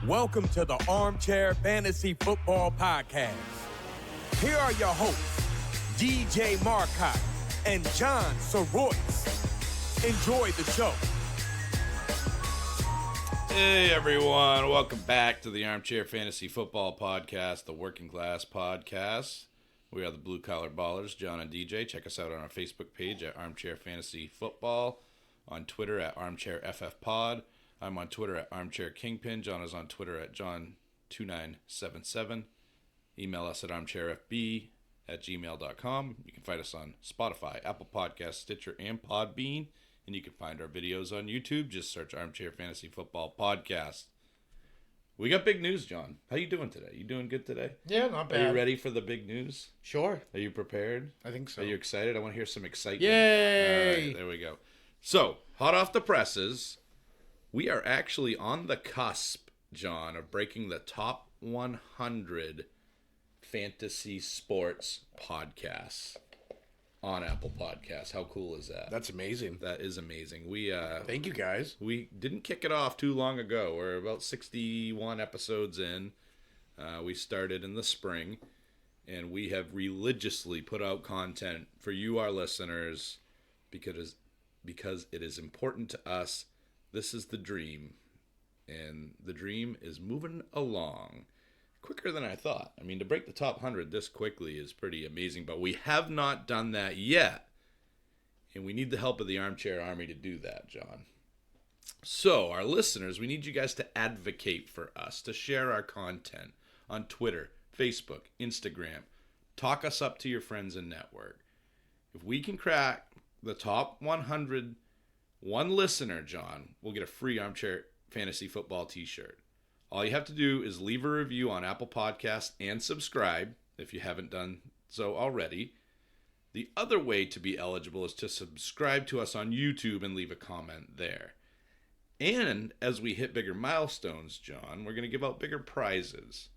Welcome to the Armchair Fantasy Football Podcast. Here are your hosts, DJ Marcotte and John Soroyce. Enjoy the show. Hey everyone, welcome back to the Armchair Fantasy Football Podcast, the Working Class Podcast. We are the Blue Collar Ballers, John and DJ. Check us out on our Facebook page at Armchair Fantasy Football, on Twitter at Armchair FF Pod. I'm on Twitter at Armchair Kingpin. John is on Twitter at John2977. Email us at armchairfb@gmail.com. You can find us on Spotify, Apple Podcasts, Stitcher, and Podbean. And you can find our videos on YouTube. Just search Armchair Fantasy Football Podcast. We got big news, John. How you doing today? You doing good today? Yeah, not bad. Are you ready for the big news? Sure. Are you prepared? I think so. Are you excited? I want to hear some excitement. Yay! All right, there we go. So, hot off the presses, we are actually on the cusp, John, of breaking the top 100 fantasy sports podcasts on Apple Podcasts. How cool is that? That's amazing. That is amazing. Thank you, guys. We didn't kick it off too long ago. We're about 61 episodes in. We started in the spring, and we have religiously put out content for you, our listeners, because it is important to us. This is the dream, and the dream is moving along quicker than I thought. I mean, to break the top 100 this quickly is pretty amazing, but we have not done that yet, and we need the help of the Armchair Army to do that, John. So, our listeners, we need you guys to advocate for us, to share our content on Twitter, Facebook, Instagram. Talk us up to your friends and network. If we can crack the top 100, one listener, John, will get a free Armchair Fantasy Football t-shirt. All you have to do is leave a review on Apple Podcasts and subscribe if you haven't done so already. The other way to be eligible is to subscribe to us on YouTube and leave a comment there. And as we hit bigger milestones, John, we're going to give out bigger prizes.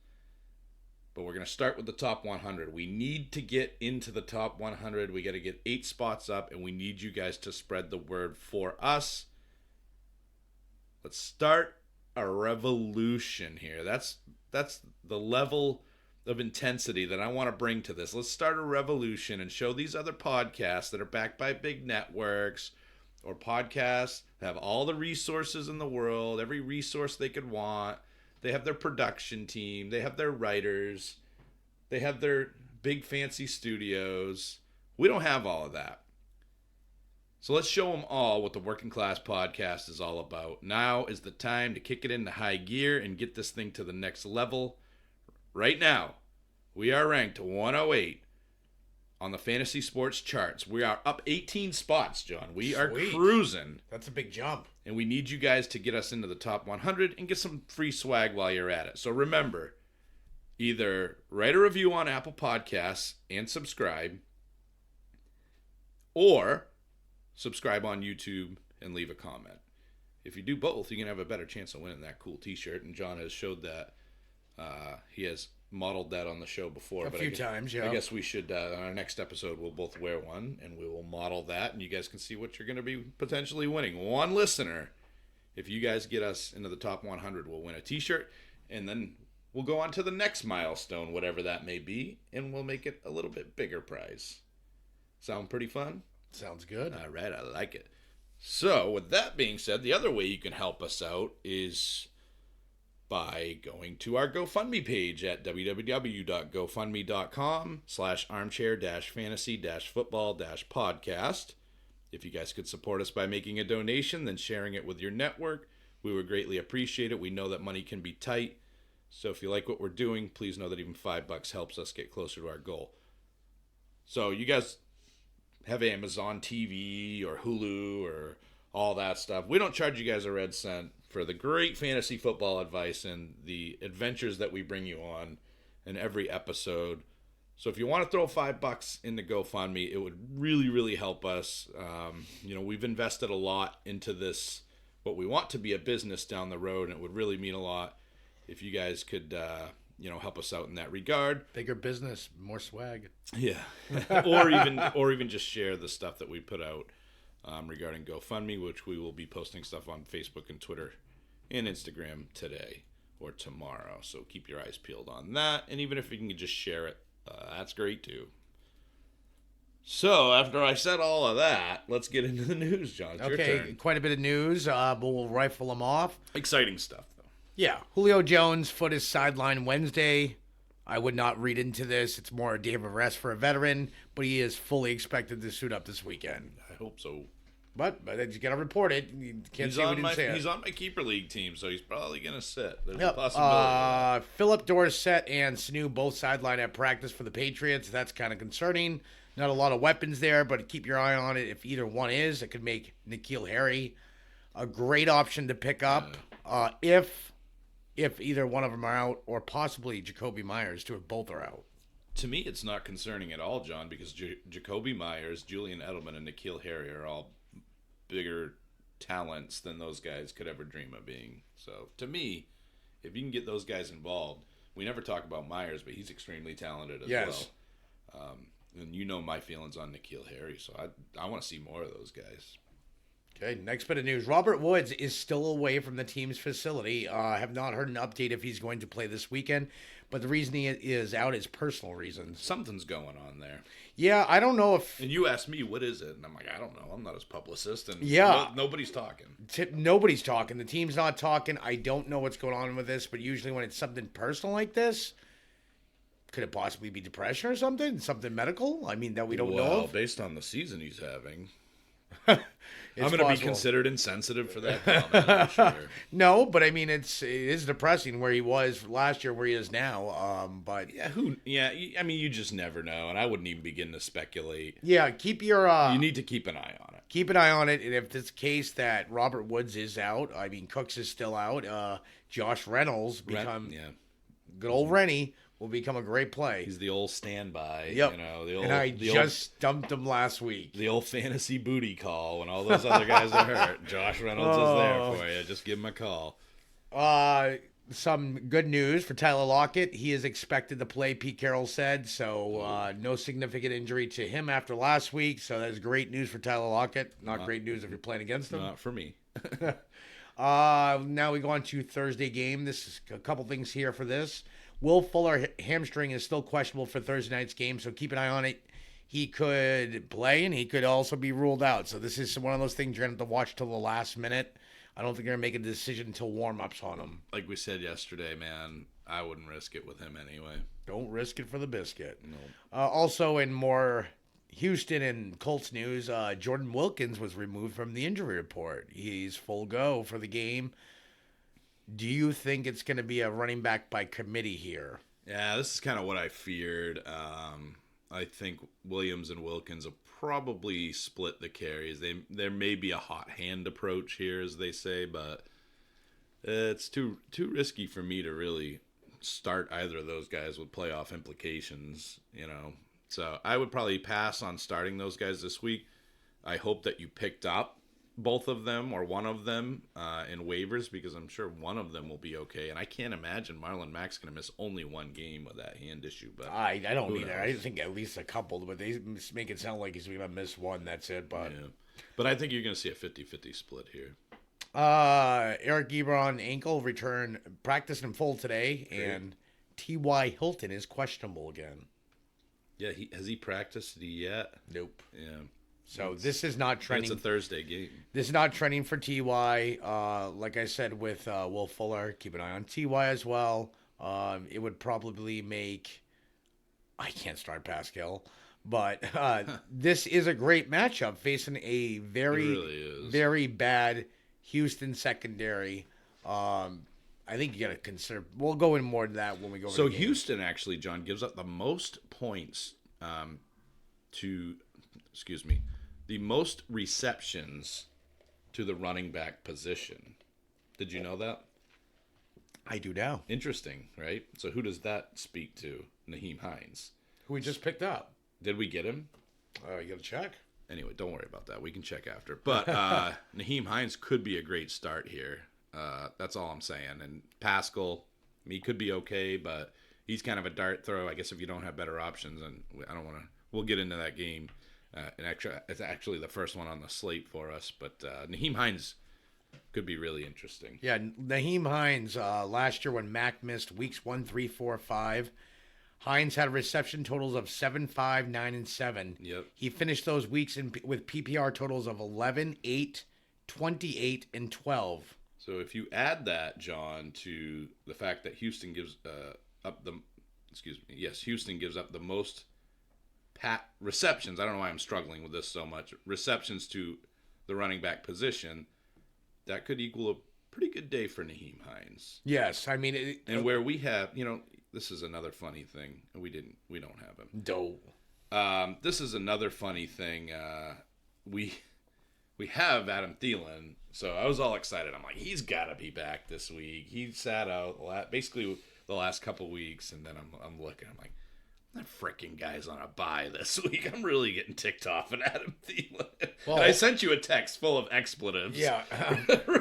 But we're going to start with the top 100. We need to get into the top 100. We got to get 8 spots up, and we need you guys to spread the word for us. Let's start a revolution here. That's the level of intensity that I want to bring to this. Let's start a revolution and show these other podcasts that are backed by big networks or podcasts that have all the resources in the world, every resource they could want. They have their production team. They have their writers. They have their big fancy studios. We don't have all of that. So let's show them all what the Working Class Podcast is all about. Now is the time to kick it into high gear and get this thing to the next level. Right now, we are ranked 108 on the fantasy sports charts. We are up 18 spots, John. We are cruising. That's a big jump. And we need you guys to get us into the top 100 and get some free swag while you're at it. So remember, either write a review on Apple Podcasts and subscribe, or subscribe on YouTube and leave a comment. If you do both, you can have a better chance of winning that cool t-shirt. And John has showed that. He has modeled that on the show before. A few times, yeah. I guess we should, on our next episode, we'll both wear one, and we will model that, and you guys can see what you're going to be potentially winning. One listener, if you guys get us into the top 100, we'll win a t-shirt, and then we'll go on to the next milestone, whatever that may be, and we'll make it a little bit bigger prize. Sound pretty fun? Sounds good. All right, I like it. So, with that being said, the other way you can help us out is by going to our GoFundMe page at www.gofundme.com/armchair-fantasy-football-podcast. If you guys could support us by making a donation, then sharing it with your network, we would greatly appreciate it. We know that money can be tight, so if you like what we're doing, please know that even $5 helps us get closer to our goal. So you guys have Amazon TV or Hulu or all that stuff. We don't charge you guys a red cent for the great fantasy football advice and the adventures that we bring you on in every episode. So if you want to throw $5 into GoFundMe, it would really, really help us. We've invested a lot into this, what we want to be a business down the road, and it would really mean a lot if you guys could, help us out in that regard. Bigger business, more swag. Yeah, or even just share the stuff that we put out regarding GoFundMe, which we will be posting stuff on Facebook and Twitter and Instagram today. or tomorrow. So keep your eyes peeled on that. And even if you can just share it, that's great too. So after I said all of that, let's get into the news, John. It's your turn. Quite a bit of news, but we'll rifle them off. Exciting stuff, though. Yeah, Julio Jones' foot is sidelined Wednesday. I would not read into this. It's more a day of rest for a veteran, but he is fully expected to suit up this weekend. I hope so. But you got to report it. You can't say we didn't say it. He's on my keeper league team, so he's probably going to sit. There's a possibility. Philip Dorsett and Sanu both sidelined at practice for the Patriots. That's kind of concerning. Not a lot of weapons there, but keep your eye on it. If either one is, it could make N'Keal Harry a great option to pick up if either one of them are out, or possibly Jacoby Myers, too, if both are out. To me, it's not concerning at all, John, because Jacoby Myers, Julian Edelman, and N'Keal Harry are all bigger talents than those guys could ever dream of being. So, to me, if you can get those guys involved, we never talk about Myers, but he's extremely talented as well. And you know my feelings on N'Keal Harry, so I want to see more of those guys. Okay, next bit of news. Robert Woods is still away from the team's facility. I have not heard an update if he's going to play this weekend, but the reason he is out is personal reasons. Something's going on there. Yeah, I don't know if... And you asked me, what is it? And I'm like, I don't know. I'm not his publicist. And nobody's talking. Nobody's talking. The team's not talking. I don't know what's going on with this, but usually when it's something personal like this... Could it possibly be depression or something? Something medical? I mean, that we don't know of? Well, based on the season he's having... I'm going to be considered insensitive for that comment, I'm sure. No, but I mean, it is depressing where he was last year, where he is now. But I mean, you just never know, and I wouldn't even begin to speculate. Yeah, keep your... you need to keep an eye on it. Keep an eye on it, and if it's the case that Robert Woods is out, I mean, Cooks is still out, Josh Reynolds good old Rennie will become a great play. He's the old standby. Yep. You know, and I just dumped him last week. The old fantasy booty call when all those other guys are hurt. Josh Reynolds is there for you. Just give him a call. Some good news for Tyler Lockett. He is expected to play, Pete Carroll said. So no significant injury to him after last week. So that's great news for Tyler Lockett. Not great news if you're playing against him. Not for me. Now we go on to Thursday game. This is a couple things here for this. Will Fuller hamstring is still questionable for Thursday night's game, so keep an eye on it. He could play, and he could also be ruled out. So this is one of those things you're going to have to watch till the last minute. I don't think they're going to make a decision until warm-ups on him. Like we said yesterday, man, I wouldn't risk it with him anyway. Don't risk it for the biscuit. No. Also, in more Houston and Colts news, Jordan Wilkins was removed from the injury report. He's full go for the game. Do you think it's going to be a running back by committee here? Yeah, this is kind of what I feared. I think Williams and Wilkins will probably split the carries. There may be a hot hand approach here, as they say, but it's too risky for me to really start either of those guys with playoff implications, you know. So I would probably pass on starting those guys this week. I hope that you picked up both of them or one of them in waivers, because I'm sure one of them will be okay. And I can't imagine Marlon Mack's going to miss only one game with that hand issue. But I don't either. I think at least a couple, but they make it sound like he's going to miss one. That's it. But but I think you're going to see a 50-50 split here. Eric Ebron ankle return practiced in full today, and T.Y. Hilton is questionable again. Yeah, has he practiced yet? Nope. Yeah. So this is not trending. It's a Thursday game. This is not trending for T.Y. Like I said with Will Fuller, keep an eye on T.Y. as well. It would probably make... I can't start Pascal. But this is a great matchup facing a very bad Houston secondary. I think you got to consider... We'll go in more to that when we go over the game. Houston actually, John, gives up the most points the most receptions to the running back position. Did you know that? I do now. Interesting, right? So who does that speak to? Nyheim Hines. Who we just picked up. Did we get him? You got to check. Anyway, don't worry about that. We can check after. But Nyheim Hines could be a great start here. That's all I'm saying. And Pascal, he could be okay, but he's kind of a dart throw. I guess if you don't have better options, and I don't want to... We'll get into that game. And actually, it's actually the first one on the slate for us. But Nyheim Hines could be really interesting. Yeah, Naheem Hines, last year when Mac missed weeks 1, 3, 4, 5, Hines had reception totals of 7, 5, 9, and 7. Yep. He finished those weeks with PPR totals of 11, 8, 28, and 12. So if you add that, John, to the fact that Houston gives Houston gives up the most receptions. I don't know why I'm struggling with this so much. Receptions to the running back position, that could equal a pretty good day for Naheem Hines. Yes, I mean, where we have, this is another funny thing. We don't have him. Dope. This is another funny thing. We have Adam Thielen, so I was all excited. I'm like, he's got to be back this week. He sat out basically the last couple weeks, and then I'm looking. I'm like, that freaking guy's on a bye this week. I'm really getting ticked off at Adam Thielen. Well, and I sent you a text full of expletives. Yeah.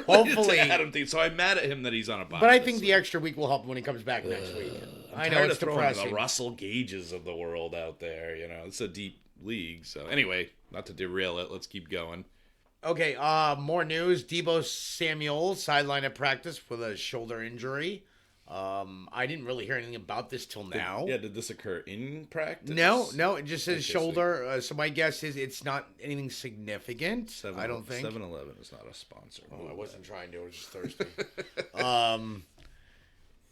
Hopefully, to Adam Thielen. So I'm mad at him that he's on a bye. But I think the extra week will help when he comes back next week. I know it's depressing. The Russell Gages of the world out there. It's a deep league. So anyway, not to derail it, let's keep going. Okay, more news. Deebo Samuel sidelined at practice with a shoulder injury. I didn't really hear anything about this till now. Did this occur in practice? No, it just says shoulder. So my guess is it's not anything significant. I don't think. 7-Eleven is not a sponsor. Oh, I wasn't trying to. I was just thirsty.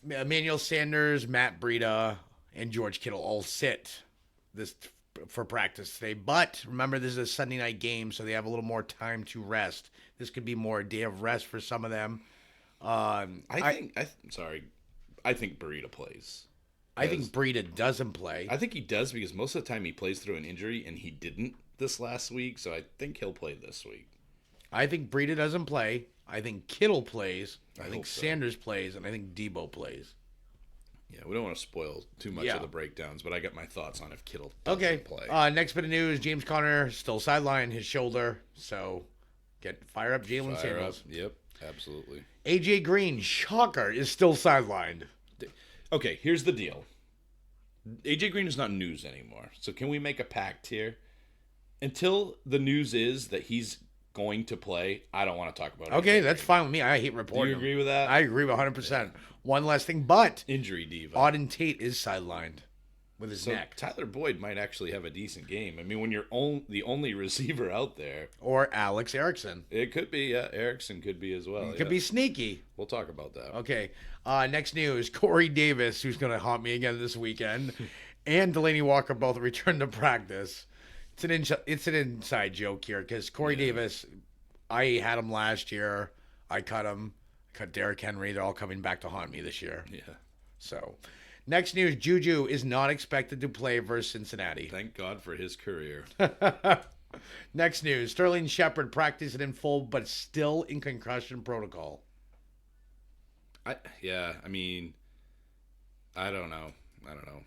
Emmanuel Sanders, Matt Breida, and George Kittle all sit for practice today. But remember, this is a Sunday night game, so they have a little more time to rest. This could be more a day of rest for some of them. I think Breida plays. I think Breida doesn't play. I think he does because most of the time he plays through an injury, and he didn't this last week, so I think he'll play this week. I think Breida doesn't play. I think Kittle plays. I think Sanders plays, and I think Deebo plays. Yeah, we don't want to spoil too much of the breakdowns, but I got my thoughts on if Kittle doesn't play. Next bit of news, James Conner still sidelined his shoulder, so fire up Jalen Samuels. Yep, absolutely. AJ Green, shocker, is still sidelined. Okay, here's the deal. AJ Green is not news anymore, so can we make a pact here? Until the news is that he's going to play, I don't want to talk about it. Okay, that's fine with me. I hate reporting. Do you agree with that? I agree with 100%. Yeah. One last thing, but injury diva. Auden Tate is sidelined with his neck. Tyler Boyd might actually have a decent game. I mean, when you're the only receiver out there. Or Alex Erickson. It could be, Erickson could be as well. He could be sneaky. We'll talk about that. Okay. Next news, Corey Davis, who's going to haunt me again this weekend, and Delaney Walker both returned to practice. It's an inside joke here because Corey Davis, I had him last year. I cut him. Cut Derrick Henry. They're all coming back to haunt me this year. Yeah. So, next news, Juju is not expected to play versus Cincinnati. Thank God for his career. Next news, Sterling Shepard practiced in full but still in concussion protocol. I don't know.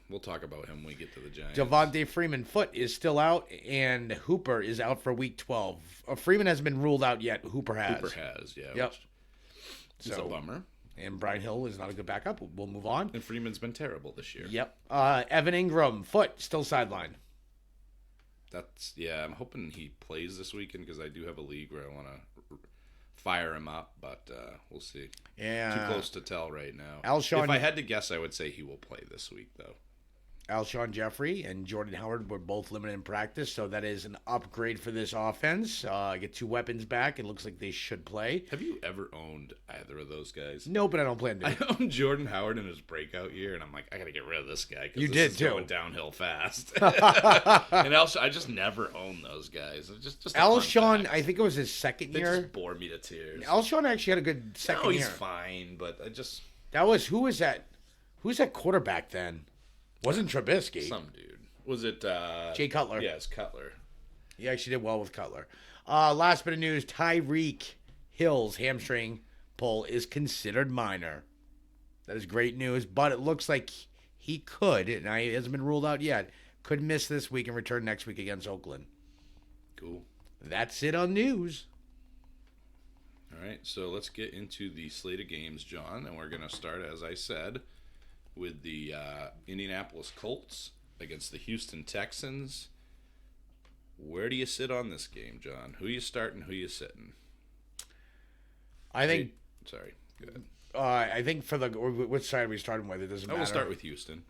We'll talk about him when we get to the Giants. Devontae Freeman foot is still out, and Hooper is out for week 12. Freeman hasn't been ruled out yet. Hooper has, yeah. Yep. It's a bummer. And Brian Hill is not a good backup. We'll move on. And Freeman's been terrible this year. Yep. Evan Ingram, foot, still sidelined. I'm hoping he plays this weekend because I do have a league where I want to fire him up, but we'll see. Yeah. Too close to tell right now. Alshon, if I had to guess, I would say he will play this week, though. Alshon Jeffrey and Jordan Howard were both limited in practice, so that is an upgrade for this offense. Get two weapons back. It looks like they should play. Have you ever owned either of those guys? No, but I don't plan to. I owned Jordan Howard in his breakout year, and I'm like, I got to get rid of this guy. You did, too. Going downhill fast. And I just never owned those guys. Just Alshon, I think it was his second year. They just bore me to tears. Alshon actually had a good second year. No, he's fine, but I just... Who was that quarterback then? Wasn't Trubisky. Some dude. Was it... Jay Cutler. Yeah, it's Cutler. He actually did well with Cutler. Last bit of news, Tyreek Hill's hamstring pull is considered minor. That is great news, but it looks like he could, and he hasn't been ruled out yet, could miss this week and return next week against Oakland. Cool. That's it on news. All right, so let's get into the slate of games, John, and we're going to start, as I said, with the Indianapolis Colts against the Houston Texans. Where do you sit on this game, John? Who you starting, who you sitting? I think. Sorry. Go ahead. I think for which side are we starting with? It doesn't matter. We'll start with Houston.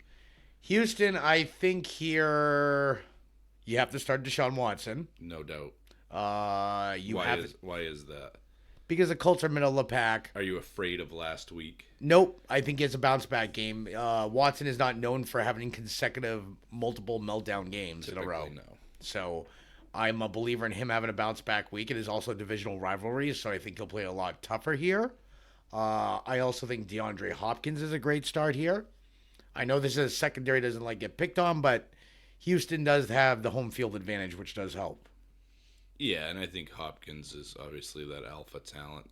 Houston, I think here you have to start Deshaun Watson. No doubt. Why is that? Because the Colts are middle of the pack. Are you afraid of last week? Nope. I think it's a bounce back game. Watson is not known for having consecutive multiple meltdown games in a row. No. So I'm a believer in him having a bounce back week. It is also divisional rivalries, so I think he'll play a lot tougher here. I also think DeAndre Hopkins is a great start here. I know this is secondary doesn't like get picked on, but Houston does have the home field advantage, which does help. Yeah, and I think Hopkins is obviously that alpha talent.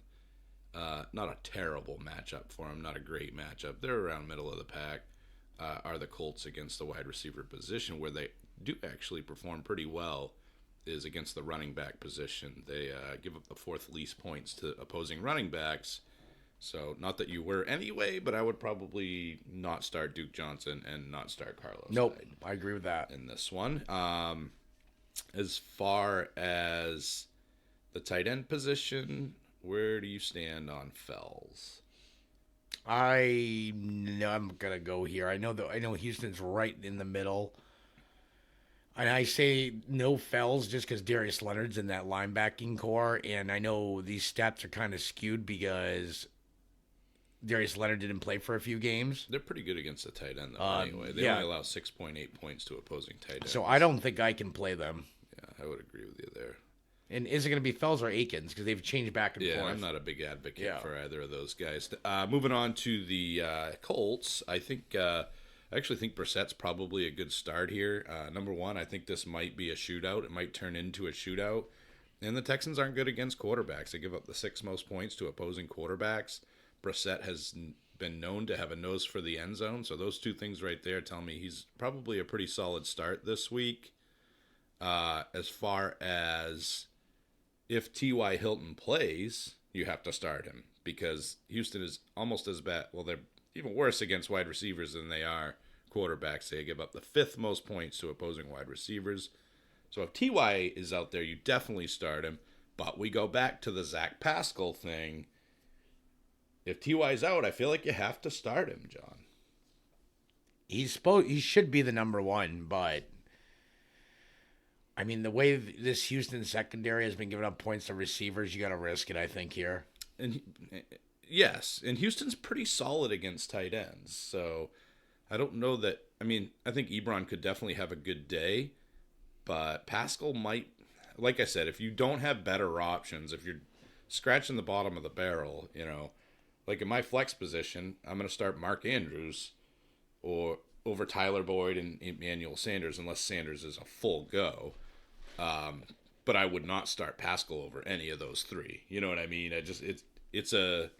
Not a terrible matchup for him, not a great matchup. They're around middle of the pack. Are the Colts against the wide receiver position, where they do actually perform pretty well, is against the running back position. They give up the fourth least points to opposing running backs. So, not that you were anyway, but I would probably not start Duke Johnson and not start Carlos. Nope, Hyde I agree with that. in this one. As far as the tight end position, where do you stand on Fells? I'm gonna go here. I know Houston's right in the middle, and I say no Fells just because Darius Leonard's in that linebacking core, and I know these stats are kind of skewed because Darius Leonard didn't play for a few games. They're pretty good against the tight end, though, anyway. They only allow 6.8 points to opposing tight ends. So I don't think I can play them. Yeah, I would agree with you there. And is it going to be Fells or Akins? Because they've changed back and forth. Yeah, I'm not a big advocate for either of those guys. Moving on to the Colts, I actually think Brissett's probably a good start here. Number one, I think this might be a shootout. It might turn into a shootout. And the Texans aren't good against quarterbacks. They give up the 6th most points to opposing quarterbacks. Brissett has been known to have a nose for the end zone. So those two things right there tell me he's probably a pretty solid start this week. As far as if T.Y. Hilton plays, you have to start him because Houston is almost as bad. Well, they're even worse against wide receivers than they are quarterbacks. They give up the 5th most points to opposing wide receivers. So if T.Y. is out there, you definitely start him. But we go back to the Zach Pascal thing. If T.Y.'s out, I feel like you have to start him, John. He should be the number one, but I mean, the way this Houston secondary has been giving up points to receivers, you got to risk it, I think, here. And yes, and Houston's pretty solid against tight ends. So I don't know that. I mean, I think Ebron could definitely have a good day, but Pascal might. Like I said, if you don't have better options, if you're scratching the bottom of the barrel, like in my flex position, I'm going to start Mark Andrews or over Tyler Boyd and Emmanuel Sanders, unless Sanders is a full go. But I would not start Pascal over any of those three. You know what I mean? It's a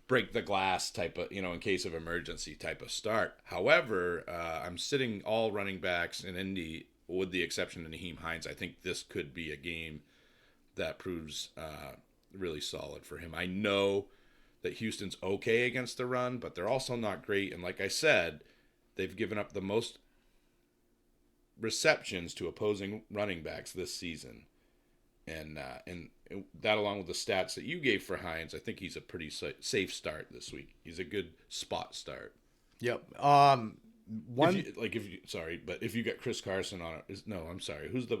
break the glass type of, in case of emergency type of start. However, I'm sitting all running backs in Indy with the exception of Nyheim Hines. I think this could be a game that proves really solid for him. I know that Houston's okay against the run, but they're also not great. And like I said, they've given up the most receptions to opposing running backs this season. And that, along with the stats that you gave for Hines, I think he's a pretty safe start this week. He's a good spot start. Yep. If you got Chris Carson on it,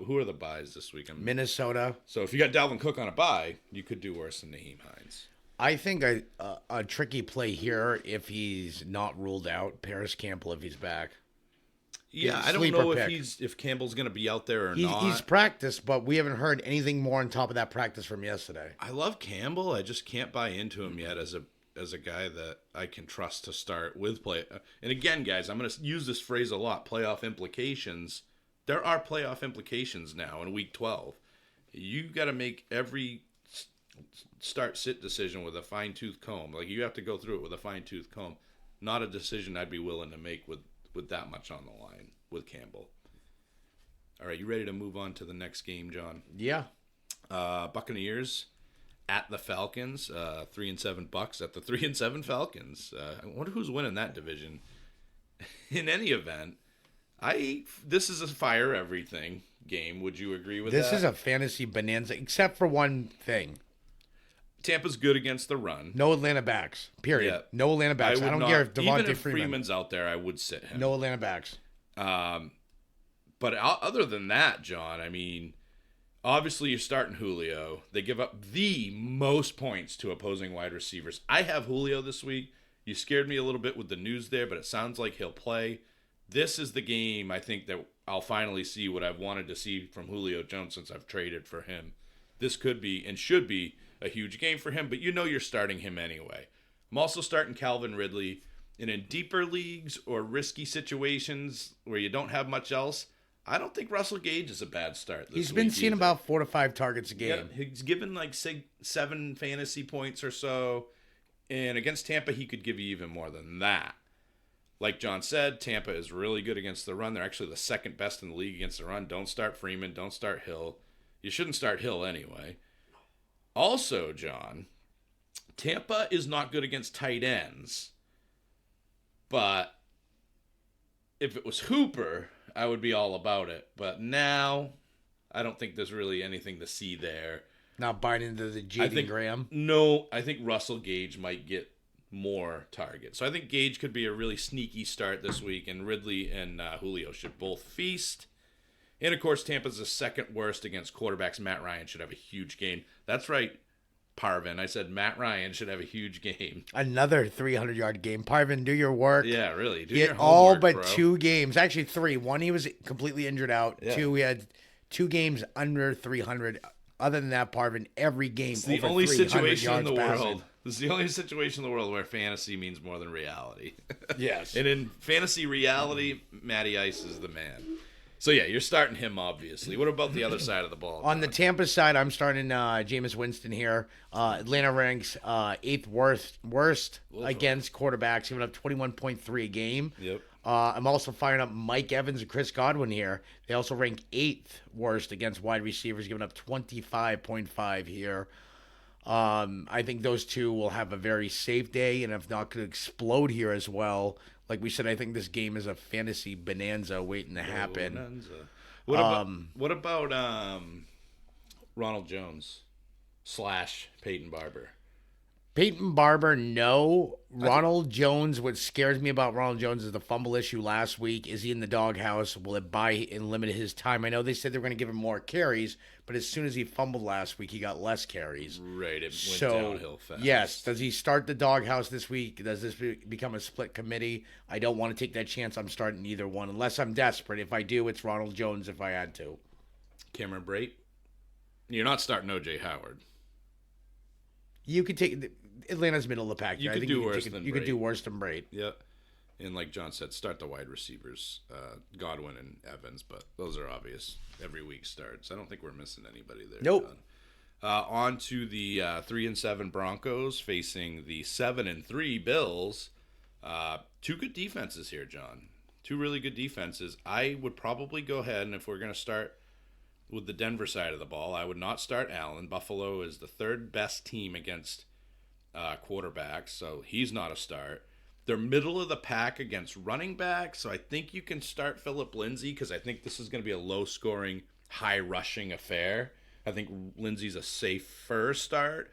who are the buys this week? Minnesota. So if you got Dalvin Cook on a buy, you could do worse than Nyheim Hines. I think a tricky play here if he's not ruled out. Paris Campbell if he's back. Yeah, I don't know if Campbell's going to be out there or not. He's practiced, but we haven't heard anything more on top of that practice from yesterday. I love Campbell. I just can't buy into him yet as a guy that I can trust to start with play. And again, guys, I'm going to use this phrase a lot, playoff implications. There are playoff implications now in Week 12. You got to make every start-sit decision with a fine-tooth comb. Like, you have to go through it with a fine-tooth comb. Not a decision I'd be willing to make with that much on the line with Campbell. All right, you ready to move on to the next game, John? Yeah. Buccaneers at the Falcons. 3-7 Bucks at the 3-7 Falcons. I wonder who's winning that division. In any event, this is a fire everything game. Would you agree with that? This is a fantasy bonanza, except for one thing. Tampa's good against the run. No Atlanta backs. Period. Yeah. No Atlanta backs. I don't care if even Devontae if Freeman. Freeman's out there, I would sit him. No Atlanta backs. But other than that, John, I mean, obviously you're starting Julio. They give up the most points to opposing wide receivers. I have Julio this week. You scared me a little bit with the news there, but it sounds like he'll play. This is the game, I think, that I'll finally see what I've wanted to see from Julio Jones since I've traded for him. This could be and should be a huge game for him, but you know you're starting him anyway. I'm also starting Calvin Ridley. And in deeper leagues or risky situations where you don't have much else, I don't think Russell Gage is a bad start this week. He's been seeing either. about 4 to 5 targets a game. Yeah, he's given like 7 fantasy points or so. And against Tampa, he could give you even more than that. Like John said, Tampa is really good against the run. They're actually the second best in the league against the run. Don't start Freeman. Don't start Hill. You shouldn't start Hill anyway. Also, John, Tampa is not good against tight ends. But if it was Hooper, I would be all about it. But now, I don't think there's really anything to see there. Not buying into the Jaden Graham. No, I think Russell Gage might get more targets. So I think Gage could be a really sneaky start this week, and Ridley and Julio should both feast. And, of course, Tampa's the second worst against quarterbacks. Matt Ryan should have a huge game. That's right, Parvin. I said Matt Ryan should have a huge game. Another 300-yard game. Parvin, do your work. Yeah, really. Do He your had homework, all but bro. 2 games. Actually, 3. 1, he was completely injured out. Yeah. 2, we had 2 games under 300. Other than that, Parvin, every game It's the over only 300 situation in yards the passing. world. This is the only situation in the world where fantasy means more than reality. Yes. And in fantasy reality, Matty Ice is the man. So, yeah, you're starting him, obviously. What about the other side of the ball? On the John? Tampa side, I'm starting Jameis Winston here. Atlanta ranks 8th worst against quarterbacks, giving up 21.3 a game. Yep. I'm also firing up Mike Evans and Chris Godwin here. They also rank 8th worst against wide receivers, giving up 25.5 here. I think those two will have a very safe day, and if not, could explode here as well. Like we said, I think this game is a fantasy bonanza waiting to happen. Bonanza. What about Ronald Jones / Peyton Barber? Peyton Barber, no. Ronald Jones, what scares me about Ronald Jones is the fumble issue last week. Is he in the doghouse? Will it buy and limit his time? I know they said they were going to give him more carries, but as soon as he fumbled last week, he got less carries. Right, it went downhill fast. Yes, does he start the doghouse this week? Does this become a split committee? I don't want to take that chance. I'm starting either one, unless I'm desperate. If I do, it's Ronald Jones if I had to. Cameron Brate? You're not starting O.J. Howard. You could take Atlanta's middle of the pack. You I could think do you worse could than You could Brate. do worse than Brate. Yep. And like John said, start the wide receivers, Godwin and Evans, but those are obvious every week starts. I don't think we're missing anybody there. Nope. John. On to the 3-7 Broncos facing the 7-3 Bills. 2 good defenses here, John. 2 really good defenses. I would probably go ahead, and if we're going to start with the Denver side of the ball, I would not start Allen. Buffalo is the 3rd best team against quarterbacks, so he's not a start. They're middle of the pack against running backs, so I think you can start Phillip Lindsay because I think this is going to be a low-scoring, high-rushing affair. I think Lindsay's a safer start.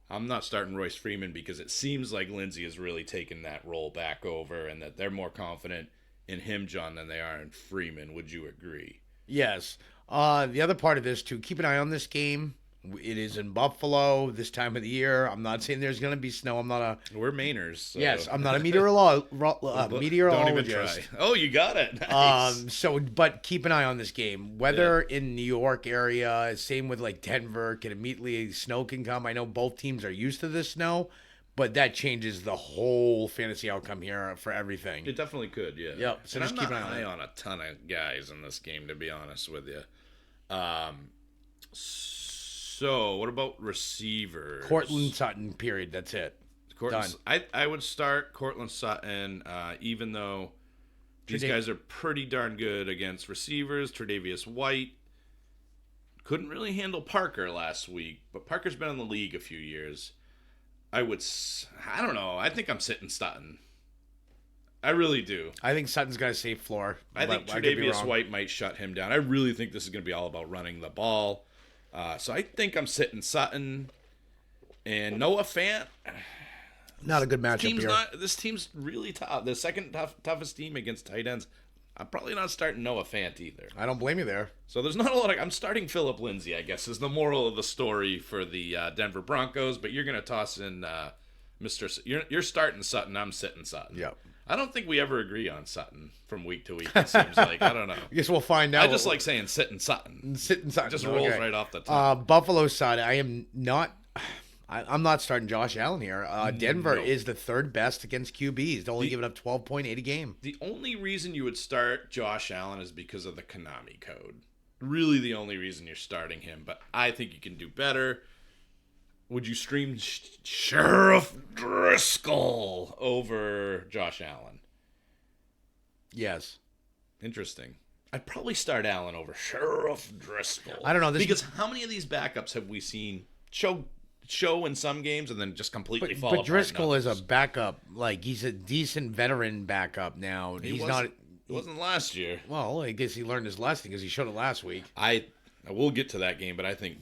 I'm not starting Royce Freeman because it seems like Lindsay has really taken that role back over and that they're more confident in him, John, than they are in Freeman. Would you agree? Yes. The other part of this, too, keep an eye on this game. It is in Buffalo this time of the year. I'm not saying there's going to be snow. I'm not a... We're Mainers. So. Yes, I'm not a meteorologist. Don't even try. Oh, you got it. Nice. But keep an eye on this game. Weather in New York area, same with like Denver, snow can come. I know both teams are used to this snow, but that changes the whole fantasy outcome here for everything. It definitely could, yeah. Yep. So and just I'm keep not an eye on high it. on a ton of guys in this game, to be honest with you. So what about receivers? Cortland Sutton, period. That's it. Done. I would start Cortland Sutton, even though these guys are pretty darn good against receivers. Tre'Davious White couldn't really handle Parker last week, but Parker's been in the league a few years. I don't know. I think I'm sitting Sutton. I really do. I think Sutton's got a safe floor. I think Tre'Davious White might shut him down. I really think this is going to be all about running the ball. So I think I'm sitting Sutton. And Noah Fant, Not a good matchup here. This team's really tough. The second toughest team against tight ends. I'm probably not starting Noah Fant either. I don't blame you there. So there's not a lot. I'm starting Phillip Lindsay, I guess, is the moral of the story for the Denver Broncos. But you're going to toss in Mr. You're starting Sutton. I'm sitting Sutton. Yep. I don't think we ever agree on Sutton from week to week. It seems like I don't know. I guess we'll find out. I just like saying sitting Sutton. Sitting Sutton. Just rolls right off the top. Buffalo side, I'm not starting Josh Allen here. Denver is the third best against QBs. They're only giving up 12.8 a game. The only reason you would start Josh Allen is because of the Konami code. Really the only reason you're starting him. But I think you can do better. Would you stream Sheriff Driscoll over Josh Allen? Yes. Interesting. I'd probably start Allen over Sheriff Driscoll. I don't know. Because how many of these backups have we seen show in some games and then just completely fall apart? But Driscoll is a backup. Like, he's a decent veteran backup now. He wasn't last year. Well, I guess he learned his lesson because he showed it last week. I will get to that game, but I think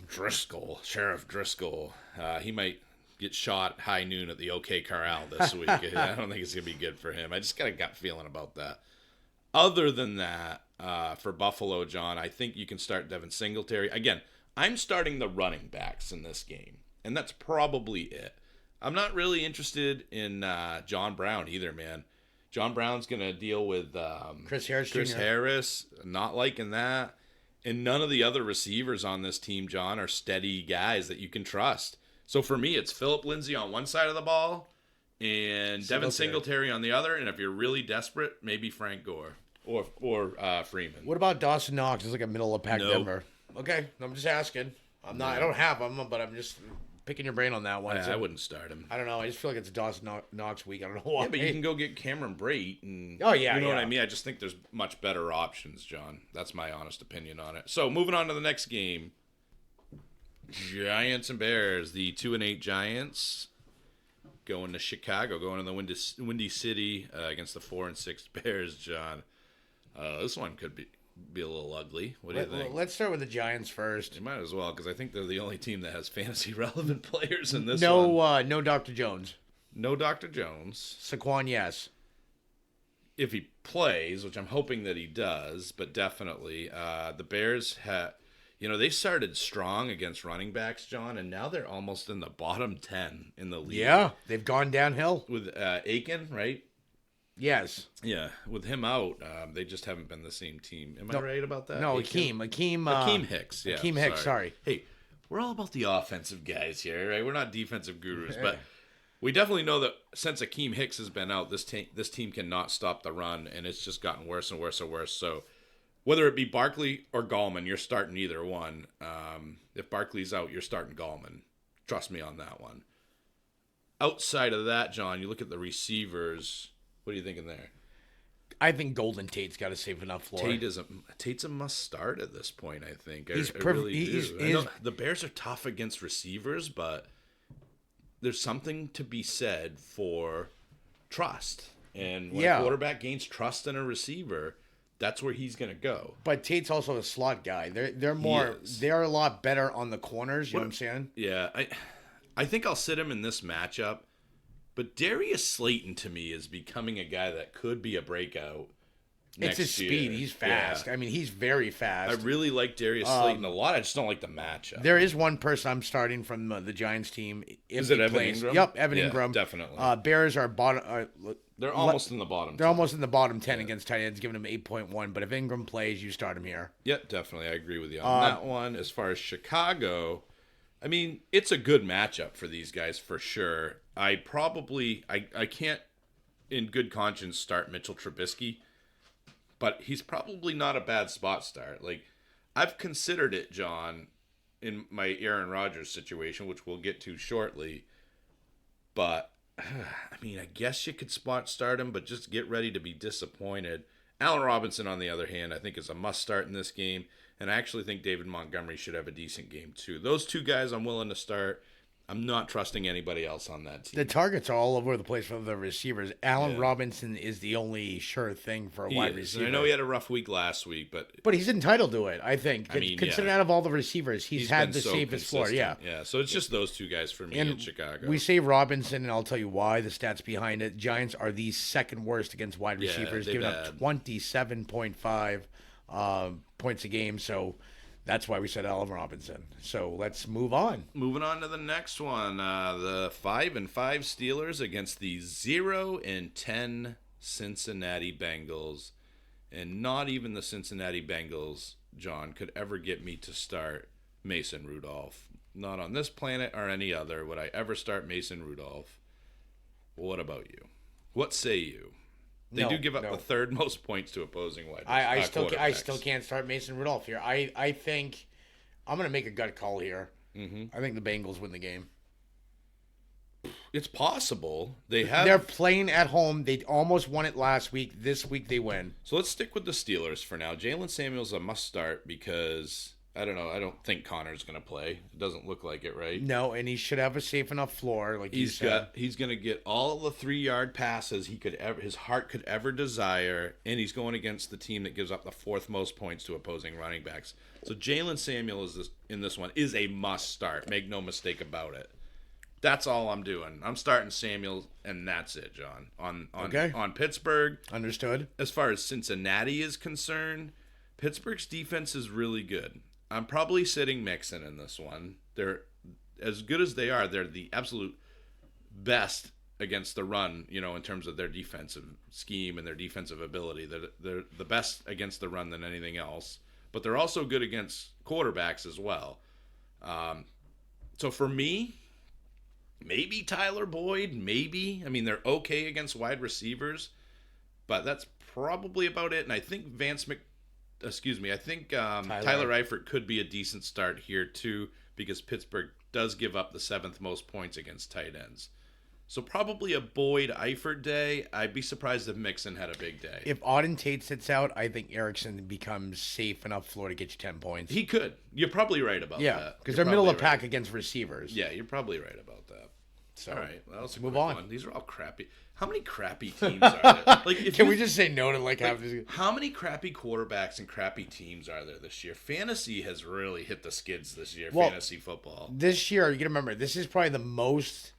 Sheriff Driscoll, he might get shot high noon at the OK Corral this week. I don't think it's going to be good for him. I just got a gut feeling about that. Other than that, for Buffalo, John, I think you can start Devin Singletary. Again, I'm starting the running backs in this game, and that's probably it. I'm not really interested in John Brown either, man. John Brown's going to deal with Chris Harris Chris Jr. Harris, not liking that. And none of the other receivers on this team, John, are steady guys that you can trust. So for me, it's Phillip Lindsay on one side of the ball and Devin Singletary on the other. And if you're really desperate, maybe Frank Gore or Freeman. What about Dawson Knox? It's like a middle of pack Denver. Okay, I'm just asking. I don't have him, but I'm just picking your brain on that one. I wouldn't start him. I don't know. I just feel like it's Dawson Knox week. I don't know why. Yeah, but you can go get Cameron Brate. And, oh, yeah. You know what I mean? I just think there's much better options, John. That's my honest opinion on it. So, moving on to the next game. Giants and Bears. The 2-8 Giants going to Chicago, going to the Windy City against the 4-6 Bears, John. This one could be a little ugly. What do you think? Let's start with the Giants first. You might as well, because I think they're the only team that has fantasy relevant players in this one. No Dr. Jones. No Dr. Jones. Saquon, yes. If he plays, which I'm hoping that he does, but definitely, the Bears they started strong against running backs, John, and now they're almost in the bottom 10 in the league. Yeah, they've gone downhill. With Aiken, right? Yes. Yeah, with him out, they just haven't been the same team. Am I right about that? No, Akeem Hicks. Yeah, Akeem Hicks, sorry. Hey, we're all about the offensive guys here, right? We're not defensive gurus, but we definitely know that since Akeem Hicks has been out, this team cannot stop the run, and it's just gotten worse and worse and worse. So whether it be Barkley or Gallman, you're starting either one. If Barkley's out, you're starting Gallman. Trust me on that one. Outside of that, John, you look at the receivers. What are you thinking there? I think Golden Tate's got to save enough floor. Tate's a must start at this point, I think. I really do. I know the Bears are tough against receivers, but there's something to be said for trust. And when a quarterback gains trust in a receiver, that's where he's going to go. But Tate's also a slot guy. They're a lot better on the corners, you know what I'm saying? Yeah. I think I'll sit him in this matchup. But Darius Slayton, to me, is becoming a guy that could be a breakout next year. It's his speed. He's fast. Yeah. I mean, he's very fast. I really like Darius Slayton a lot. I just don't like the matchup. There is one person I'm starting from the Giants team. Is it Evan Ingram? Yep, Evan Ingram. Definitely. Bears are bottom. They're almost in the bottom 10. They're almost in the bottom 10 against tight ends, giving them 8.1. But if Ingram plays, you start him here. Yep, definitely. I agree with you on that one. As far as Chicago, I mean, it's a good matchup for these guys for sure. I can't in good conscience start Mitchell Trubisky, but he's probably not a bad spot start. Like, I've considered it, John, in my Aaron Rodgers situation, which we'll get to shortly. But, I mean, I guess you could spot start him, but just get ready to be disappointed. Allen Robinson, on the other hand, I think is a must start in this game. And I actually think David Montgomery should have a decent game, too. Those two guys I'm willing to start. I'm not trusting anybody else on that team. The targets are all over the place for the receivers. Allen Robinson is the only sure thing for a wide receiver. I know he had a rough week last week, but he's entitled to it, I think. Considering out of all the receivers, he's had the safest floor. Yeah. Yeah, so it's just those two guys for me in Chicago. We say Robinson, and I'll tell you why, the stats behind it. Giants are the second worst against wide receivers, giving up 27.5 points a game, so that's why we said Allen Robinson. So let's move on. Moving on to the next one. The 5-5 Steelers against the 0-10 Cincinnati Bengals. And not even the Cincinnati Bengals, John, could ever get me to start Mason Rudolph. Not on this planet or any other would I ever start Mason Rudolph. What about you? What say you? They do give up the third most points to opposing wide receivers. I still can't start Mason Rudolph here. I think I'm going to make a gut call here. I think the Bengals win the game. It's possible. They're playing at home. They almost won it last week. This week they win. So let's stick with the Steelers for now. Jalen Samuel's a must start because I don't know. I don't think Connor's going to play. It doesn't look like it, right? No, and he should have a safe enough floor, like you said. He's going to get all the 3-yard passes his heart could ever desire, and he's going against the team that gives up the fourth most points to opposing running backs. So Jalen Samuel in this one is a must start. Make no mistake about it. That's all I'm doing. I'm starting Samuel, and that's it, John. On Pittsburgh. Understood. As far as Cincinnati is concerned, Pittsburgh's defense is really good. I'm probably sitting Mixon in this one. They're as good as they are. They're the absolute best against the run, in terms of their defensive scheme and their defensive ability. They're the best against the run than anything else. But they're also good against quarterbacks as well. So for me, maybe Tyler Boyd, maybe. I mean, they're okay against wide receivers, but that's probably about it. And I think Tyler Eifert could be a decent start here too, because Pittsburgh does give up the 7th most points against tight ends. So probably a Boyd-Eifert day. I'd be surprised if Mixon had a big day. If Auden Tate sits out, I think Erickson becomes safe enough floor to get you 10 points. He could. You're probably right about that. Yeah, because they're middle of the pack against receivers. Yeah, you're probably right about that. So, all right, well, let's move on. These are all crappy. How many crappy teams are there? Can we just say no to half this? How many crappy quarterbacks and crappy teams are there this year? Fantasy has really hit the skids this year. Fantasy football. This year, you got to remember, this is probably the most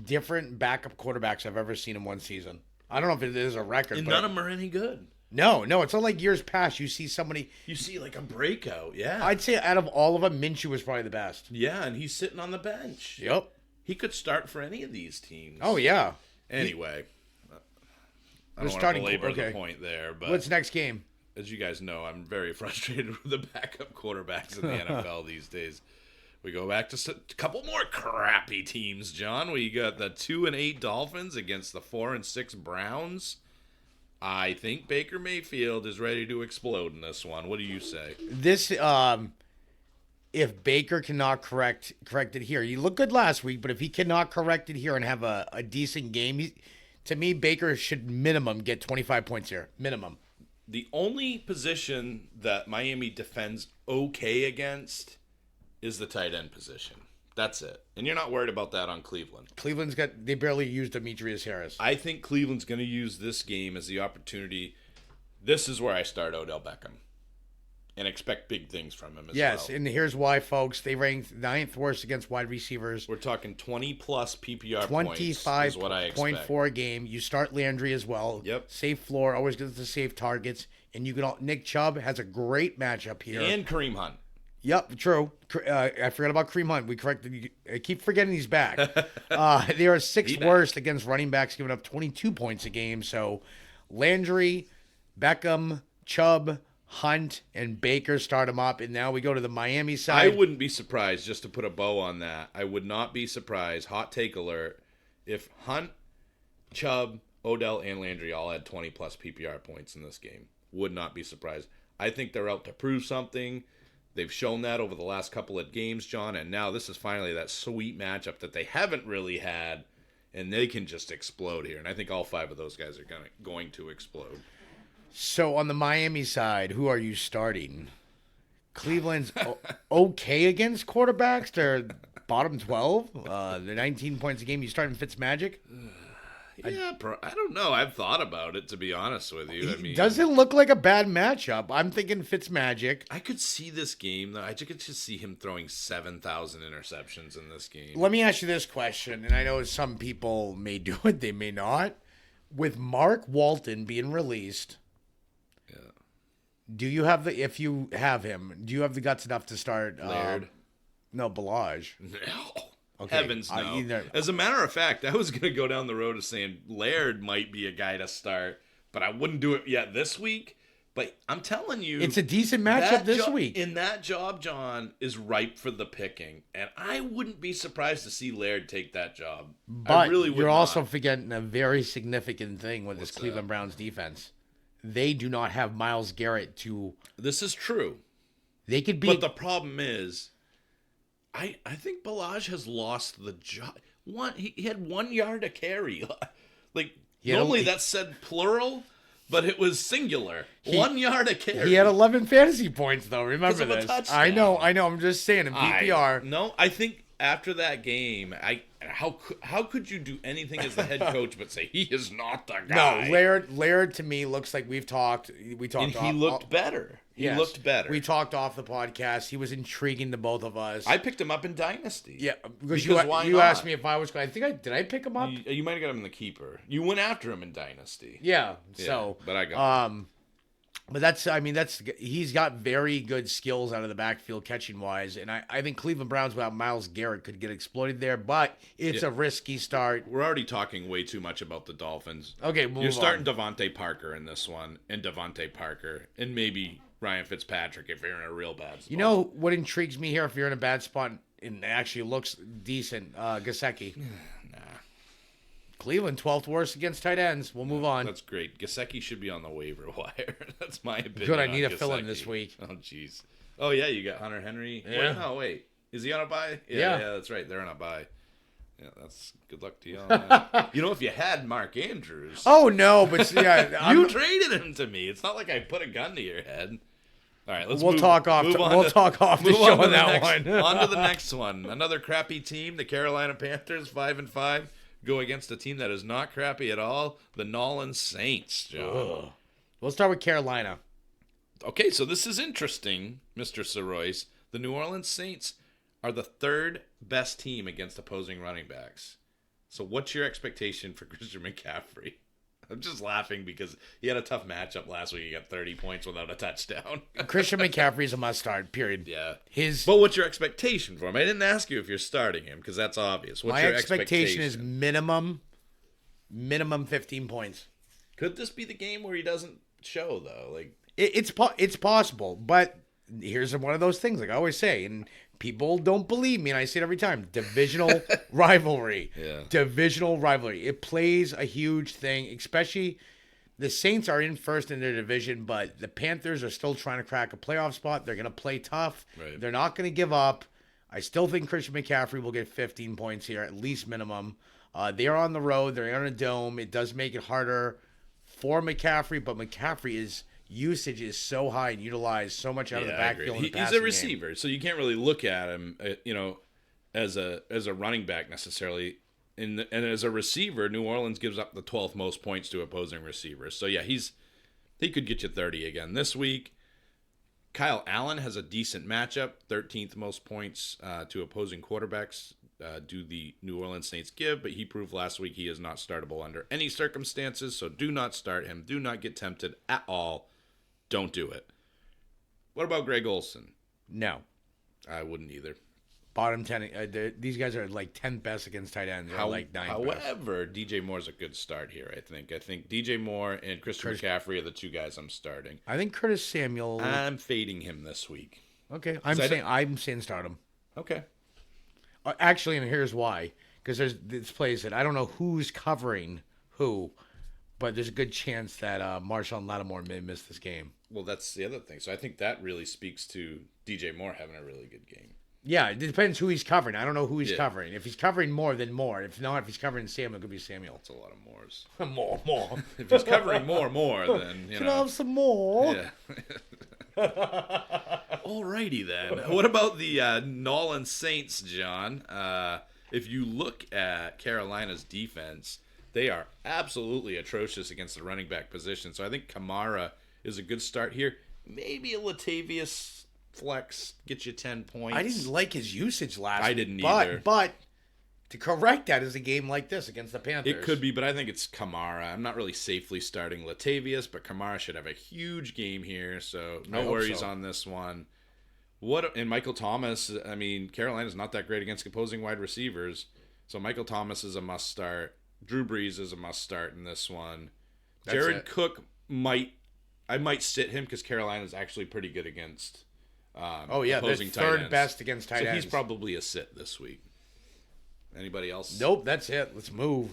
different backup quarterbacks I've ever seen in one season. I don't know if it is a record, and none of them are any good. No, it's not like years past. You see like a breakout. Yeah, I'd say out of all of them, Minshew was probably the best. Yeah, and he's sitting on the bench. Yep. He could start for any of these teams. Oh, yeah. Anyway, I don't want to belabor the point there. But what's next game? As you guys know, I'm very frustrated with the backup quarterbacks in the NFL these days. We go back to a couple more crappy teams, John. We got the 2-8 Dolphins against the 4-6 Browns. I think Baker Mayfield is ready to explode in this one. What do you say? This, if Baker cannot correct it here, he looked good last week, but if he cannot correct it here and have a decent game, to me, Baker should minimum get 25 points here. Minimum. The only position that Miami defends okay against is the tight end position. That's it. And you're not worried about that on Cleveland. They barely used Demetrius Harris. I think Cleveland's going to use this game as the opportunity. This is where I start Odell Beckham and expect big things from him as well. Yes, and here's why, folks. They ranked 9th worst against wide receivers. We're talking 20-plus PPR points is what I expect. 25.4 a game. You start Landry as well. Yep. Safe floor, always gets the safe targets. And Nick Chubb has a great matchup here. And Kareem Hunt. Yep, true. I forgot about Kareem Hunt. I keep forgetting he's back. They are 6th worst against running backs, giving up 22 points a game. So Landry, Beckham, Chubb, Hunt, and Baker start them up. And now we go to the Miami side. I wouldn't be surprised, just to put a bow on that, I would not be surprised, hot take alert, if Hunt, Chubb, Odell, and Landry all had 20-plus PPR points in this game. Would not be surprised. I think they're out to prove something. They've shown that over the last couple of games, John, and now this is finally that sweet matchup that they haven't really had, and they can just explode here. And I think all 5 of those guys are going to explode. So on the Miami side, who are you starting? Cleveland's okay against quarterbacks. They're bottom 12. They're 19 points a game. You starting Fitzmagic? Yeah, I don't know. I've thought about it, to be honest with you. I mean, Doesn't look like a bad matchup. I'm thinking Fitzmagic. I could see this game, though. I could just see him throwing 7,000 interceptions in this game. Let me ask you this question, and I know some people may do it, they may not. With Mark Walton being released, do you have if you have him, do you have the guts enough to start Laird? No, Balaj. No. Okay. Heavens no. As a matter of fact, I was going to go down the road of saying Laird might be a guy to start, but I wouldn't do it yet this week. But I'm telling you, it's a decent matchup this week. And that job, John, is ripe for the picking. And I wouldn't be surprised to see Laird take that job. But I really would you're not. Also forgetting a very significant thing with What's this Cleveland that? Browns defense. They do not have Myles Garrett to... This is true. They could be... But the problem is... I think Balaj has lost the job. He had 1 yard to carry. Like, normally that's said plural, but it was singular. 1 yard to carry. He had 11 fantasy points, though. Remember this. Touchdown. I know. I'm just saying in PPR. No, I think after that game, how could you do anything as the head coach but say he is not the guy? No, Laird to me looks like we talked. And he looked better. He looked better. We talked off the podcast. He was intriguing to both of us. I picked him up in Dynasty. Yeah, because you asked me if I was going. Did I pick him up? You might have got him in the keeper. You went after him in Dynasty. Yeah. So, but I got him. But he's got very good skills out of the backfield catching wise, and I think Cleveland Browns without Myles Garrett could get exploited there, but it's a risky start. We're already talking way too much about the Dolphins. Okay, you're starting Devontae Parker in this one, and Devontae Parker, and maybe Ryan Fitzpatrick if you're in a real bad spot. You know what intrigues me here? If you're in a bad spot and actually looks decent, Gesicki. Nah. Cleveland 12th worst against tight ends. We'll move on. That's great. Gesicki should be on the waiver wire. That's my opinion. Good. I need a fill in this week. Oh jeez. Oh yeah, you got Hunter Henry. Yeah. Wait. Is he on a bye? Yeah, that's right. They're on a bye. Yeah, that's good luck to you on that. You know, if you had Mark Andrews. Oh no, but yeah, you traded him to me. It's not like I put a gun to your head. All right, we'll talk off the show on that one. On to the next one. Another crappy team, the Carolina Panthers, 5-5, go against a team that is not crappy at all, the New Orleans Saints. John. We'll start with Carolina. Okay, so this is interesting, Mr. Soroyce. The New Orleans Saints are the third best team against opposing running backs. So what's your expectation for Christian McCaffrey? I'm just laughing because he had a tough matchup last week. He got 30 points without a touchdown. Christian McCaffrey is a must-start, period. Yeah. But what's your expectation for him? I didn't ask you if you're starting him because that's obvious. What's your expectation is minimum 15 points. Could this be the game where he doesn't show, though? Like it's possible, but here's one of those things, like I always say, and people don't believe me, and I say it every time. Divisional rivalry. Yeah. Divisional rivalry. It plays a huge thing, especially the Saints are in first in their division, but the Panthers are still trying to crack a playoff spot. They're going to play tough. Right. They're not going to give up. I still think Christian McCaffrey will get 15 points here, at least minimum. They are on the road. They're on a dome. It does make it harder for McCaffrey, but McCaffrey's usage is so high and utilized so much out of the backfield. He's a receiver, so you can't really look at him, as a running back necessarily. And as a receiver, New Orleans gives up the 12th most points to opposing receivers. So yeah, he could get you 30 again this week. Kyle Allen has a decent matchup, 13th most points to opposing quarterbacks do the New Orleans Saints give, but he proved last week he is not startable under any circumstances, so do not start him. Do not get tempted at all. Don't do it. What about Greg Olsen? No. I wouldn't either. Bottom 10. These guys are like 10th best against tight ends. Like 9th However, DJ Moore's a good start here, I think. I think DJ Moore and Christian McCaffrey are the two guys I'm starting. I think Curtis Samuel. I'm fading him this week. Okay. I'm saying start him. Okay. Actually, and here's why. Because there's this plays that I don't know who's covering who, but there's a good chance that Marshawn Lattimore may miss this game. Well, that's the other thing. So I think that really speaks to DJ Moore having a really good game. Yeah, it depends who he's covering. I don't know who he's covering. If he's covering more, then more. If not, if he's covering Samuel, it could be Samuel. That's a lot of Moores. more. If he's covering more, then, Can I have some more? Yeah. Alrighty then. What about the Nolan Saints, John? If you look at Carolina's defense, they are absolutely atrocious against the running back position. So I think Kamara is a good start here. Maybe a Latavius flex, get you 10 points. I didn't like his usage last week. I didn't either. But to correct that is a game like this against the Panthers. It could be, but I think it's Kamara. I'm not really safely starting Latavius, but Kamara should have a huge game here, so no worries on this one. And Michael Thomas, I mean, Carolina's not that great against opposing wide receivers, so Michael Thomas is a must start. Drew Brees is a must start in this one. Jared Cook I might sit him because Carolina's actually pretty good against opposing tight ends. Third best against tight ends. So he's probably a sit this week. Anybody else? Nope, that's it. Let's move.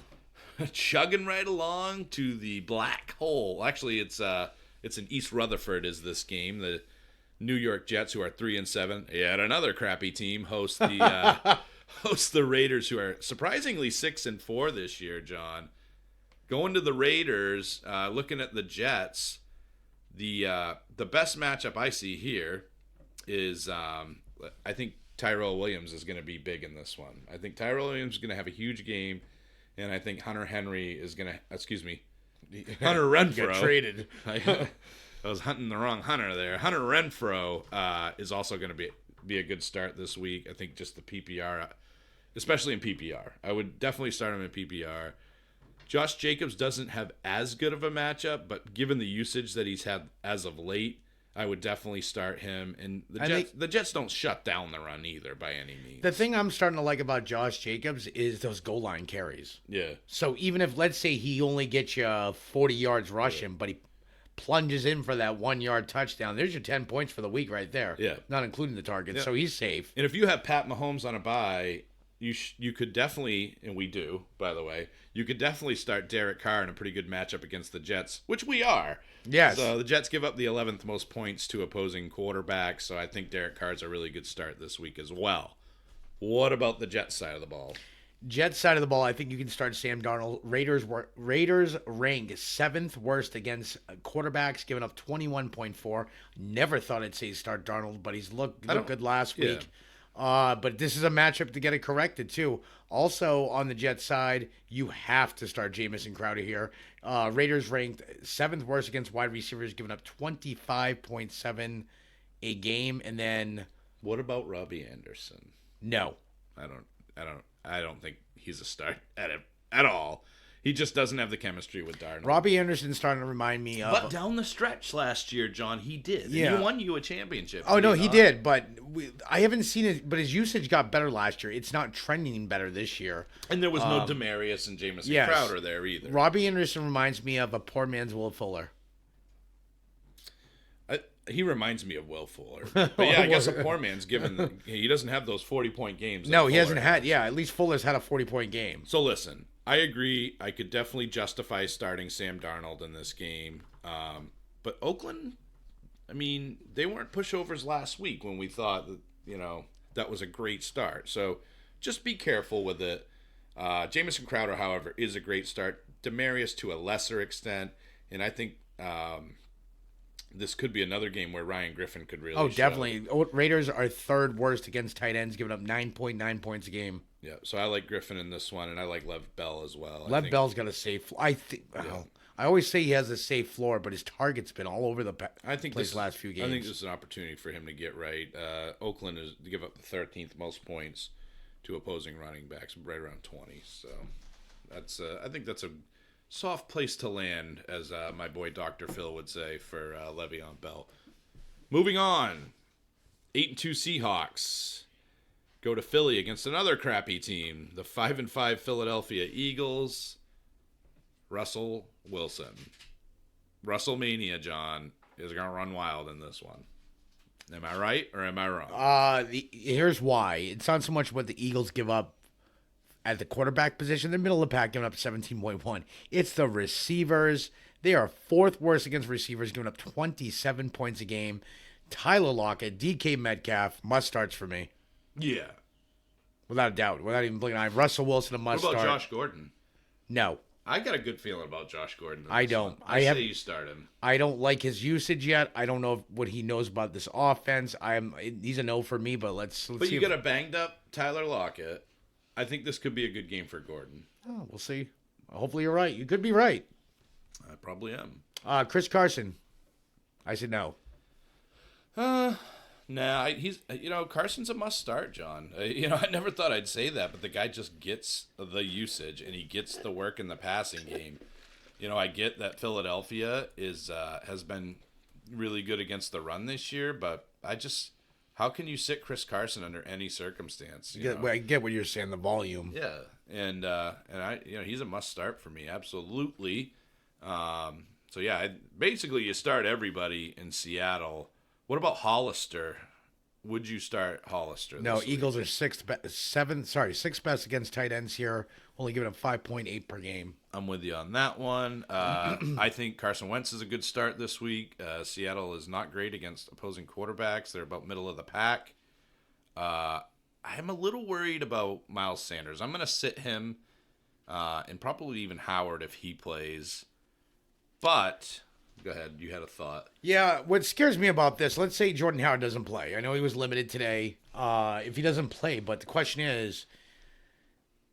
Chugging right along to the black hole. Actually, it's in East Rutherford is this game. The New York Jets, who are 3-7, yet another crappy team, host the Raiders, who are surprisingly 6-4 this year. John, going to the Raiders, looking at the Jets, the best matchup I see here is I think Tyrell Williams is going to be big in this one. I think Tyrell Williams is going to have a huge game, and I think Hunter Henry is going to, Hunter Renfrow. Got traded. I was hunting the wrong Hunter there. Hunter Renfrow is also going to be a good start this week. I think just the PPR, especially in PPR. I would definitely start him in PPR. Josh Jacobs doesn't have as good of a matchup, but given the usage that he's had as of late, I would definitely start him. And the Jets don't shut down the run either by any means. The thing I'm starting to like about Josh Jacobs is those goal line carries. Yeah. So even if, let's say, he only gets you 40 yards rushing, but he plunges in for that 1 yard touchdown, there's your 10 points for the week right there. Yeah. Not including the target. Yeah. So he's safe. And if you have Pat Mahomes on a bye, you could definitely, and we do, by the way, you could definitely start Derek Carr in a pretty good matchup against the Jets, which we are. Yes. So the Jets give up the 11th most points to opposing quarterbacks, so I think Derek Carr's a really good start this week as well. What about the Jets side of the ball? Jets side of the ball, I think you can start Sam Darnold. Raiders rank 7th worst against quarterbacks, giving up 21.4. Never thought I'd say start Darnold, but he's looked good last week. But this is a matchup to get it corrected, too. Also, on the Jets side, you have to start Jamison Crowder here. Raiders ranked 7th worst against wide receivers, giving up 25.7 a game. And then... What about Robbie Anderson? No. I don't think he's a start at all. He just doesn't have the chemistry with Darnold. Robbie Anderson's starting to remind me of... But down the stretch last year, John, he did. Yeah. He won you a championship. Oh, no, he did. But I haven't seen it. But his usage got better last year. It's not trending better this year. And there was no Demaryius and Jamison Crowder there either. Robbie Anderson reminds me of a poor man's Will Fuller. He reminds me of Will Fuller. But yeah, I guess a poor man's given... he doesn't have those 40-point games. No, he hasn't had... Yeah, at least Fuller's had a 40-point game. So listen, I agree. I could definitely justify starting Sam Darnold in this game. But Oakland, I mean, they weren't pushovers last week when we thought that, that was a great start. So just be careful with it. Jamison Crowder, however, is a great start. Demaryius to a lesser extent. And I think... this could be another game where Ryan Griffin could really show. Definitely. Raiders are 3rd worst against tight ends, giving up 9.9 points a game. Yeah, so I like Griffin in this one, and I like Lev Bell as well. Lev Bell's got a safe... I always say he has a safe floor, but his target's been all over the place last few games. I think this is an opportunity for him to get right. Oakland is to give up the 13th most points to opposing running backs, right around 20. So that's I think that's a soft place to land, as my boy Dr. Phil would say, for Le'Veon Bell. Moving on, 8-2 Seahawks go to Philly against another crappy team, the 5-5 Philadelphia Eagles. Russell Wilson. WrestleMania, John, is going to run wild in this one. Am I right or am I wrong? Here's why. It's not so much what the Eagles give up at the quarterback position. They're middle of the pack, giving up 17.1. It's the receivers. They are 4th worst against receivers, giving up 27 points a game. Tyler Lockett, DK Metcalf, must starts for me. Yeah. Without a doubt. Without even blinking an eye. Russell Wilson, a must What about start. Josh Gordon? No. I got a good feeling about Josh Gordon. I don't. I say you start him. I don't like his usage yet. I don't know what he knows about this offense. He's a no for me, but let's But see. you got a banged up Tyler Lockett. I think this could be a good game for Gordon. Oh, we'll see. Hopefully you're right. You could be right. I probably am. Chris Carson. I said no. Nah, Carson's a must start, John. I never thought I'd say that, but the guy just gets the usage and he gets the work in the passing game. I get that Philadelphia has been really good against the run this year, but how can you sit Chris Carson under any circumstance? I get what you're saying, the volume. Yeah, and he's a must start for me, absolutely. Basically you start everybody in Seattle. What about Hollister? Would you start Hollister? No, this Eagles week? are sixth best against tight ends here, only giving up 5.8 per game. I'm with you on that one. I think Carson Wentz is a good start this week. Seattle is not great against opposing quarterbacks. They're about middle of the pack. I'm a little worried about Miles Sanders. I'm going to sit him and probably even Howard if he plays. But go ahead. You had a thought. Yeah, what scares me about this, let's say Jordan Howard doesn't play. I know he was limited today. If he doesn't play, but the question is,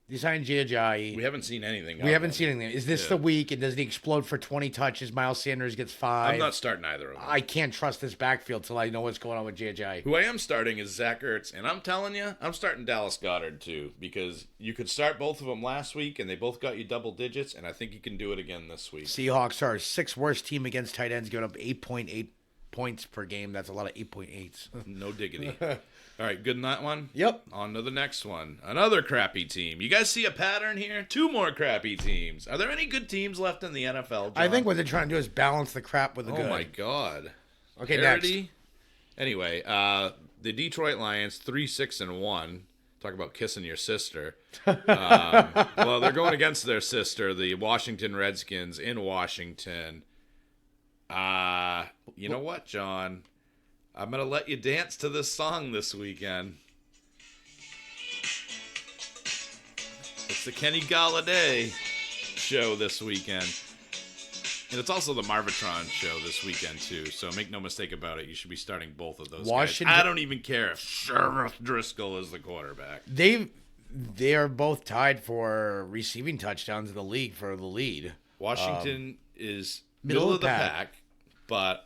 they signed Jay. We haven't seen anything. We haven't seen anything. Is this the week? And does he explode for 20 touches? Miles Sanders gets 5. I'm not starting either of them. I can't trust this backfield till I know what's going on with JJ. Who I am starting is Zach Ertz, and I'm telling you, I'm starting Dallas Goedert too, because you could start both of them last week, and they both got you double digits, and I think you can do it again this week. Seahawks are 6th worst team against tight ends, giving up 8.8 points per game. That's a lot of 8.8s. No diggity. All right, good in that one? Yep. On to the next one. Another crappy team. You guys see a pattern here? 2 more crappy teams. Are there any good teams left in the NFL, John? I think what they're trying to do is balance the crap with the good. Oh, my God. Okay, Parody? next. Anyway, the Detroit Lions, 3-6-1. Talk about kissing your sister. Well, they're going against their sister, the Washington Redskins, in Washington. You know what, John? I'm going to let you dance to this song this weekend. It's the Kenny Galladay show this weekend. And it's also the Marvatron show this weekend, too. So make no mistake about it. You should be starting both of those guys. I don't even care if Sheriff Driscoll is the quarterback. They are both tied for receiving touchdowns in the league for the lead. Washington is middle of the pack, but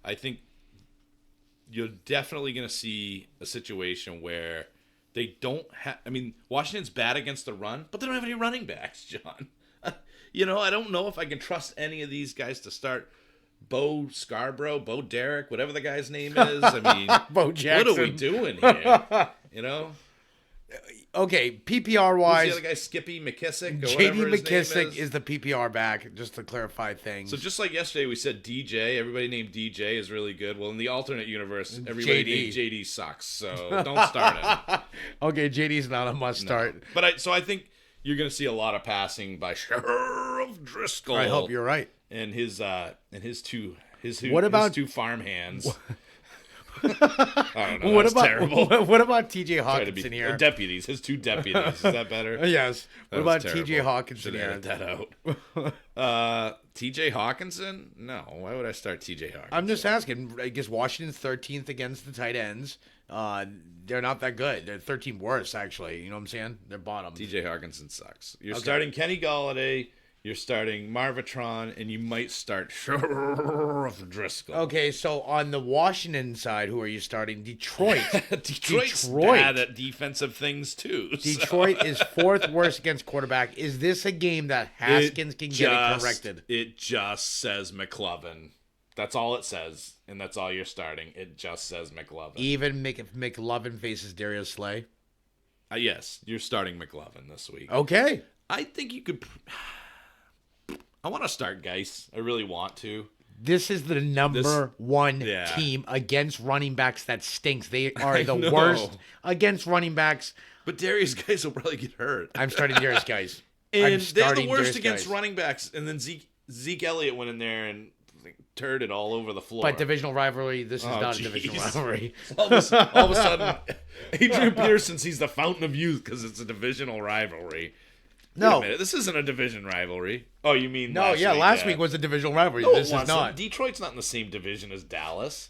I think you're definitely going to see a situation where they don't have... I mean, Washington's bad against the run, but they don't have any running backs, John. I don't know if I can trust any of these guys to start. Bo Scarborough, Bo Derek, whatever the guy's name is. I mean, Bo Jackson. What are we doing here? Okay, PPR-wise... Who's the other guy, Skippy McKissick? Or J.D. whatever his McKissick name is the PPR back, just to clarify things. So just like yesterday we said DJ, everybody named DJ is really good. Well, in the alternate universe, everybody named JD sucks, so don't start him. Okay, JD's not a must start. No. But I think you're going to see a lot of passing by Sheriff Driscoll. I hope you're right. And his two farm hands. I don't know. What about terrible. What about TJ Hawkinson here? Deputies, his 2 deputies. Is that better? Yes. What about terrible. TJ Hawkinson Should here? edit that out. TJ Hawkinson? No. Why would I start TJ Hawkinson? I'm just asking. I guess Washington's 13th against the tight ends. They're not that good. They're 13th worst, actually. You know what I'm saying? They're bottom. TJ Hawkinson sucks. You're starting Kenny Galladay. You're starting Marvatron, and you might start Sheriff Driscoll. Okay, so on the Washington side, who are you starting? Detroit. Detroit's bad at defensive things, too. Detroit is 4th worst against quarterback. Is this a game that Haskins can get it corrected? It just says McLovin. That's all it says, and that's all you're starting. It just says McLovin. Even if McLovin faces Darius Slay? Yes, you're starting McLovin this week. Okay. I think you could... I want to start Geis. I really want to. This is the number one team against running backs that stinks. They are the worst against running backs. But Darius Geis will probably get hurt. I'm starting Darius Geis. And they're the worst against running backs. And then Zeke Elliott went in there and turded all over the floor. But divisional rivalry, this is not a divisional rivalry. All of a sudden, Adrian Peterson sees the fountain of youth because it's a divisional rivalry. No. Wait a minute, this isn't a division rivalry. Oh, you mean No, last week was a divisional rivalry. No, This it is not. Detroit's not in the same division as Dallas.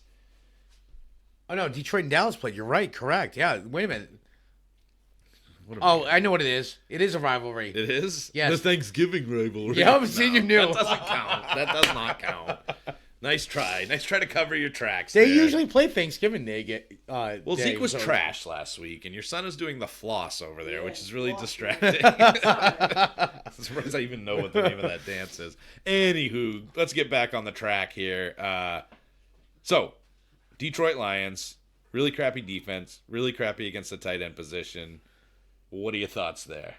Oh, no, Detroit and Dallas played. You're right. Correct. Yeah, wait a minute. Oh, I know what it is. It is a rivalry. It is? Yes. The Thanksgiving rivalry. Yeah, I've seen you knew. That doesn't count. That does not count. Nice try. Nice try to cover your tracks. They there. usually play Thanksgiving Day. Well, day, Zeke was so- trash last week, and your son is doing the floss over there, which is really distracting. I'm surprised I even know what the name of that dance is. Anywho, let's get back on the track here. So, Detroit Lions, really crappy defense, really crappy against the tight end position. What are your thoughts there?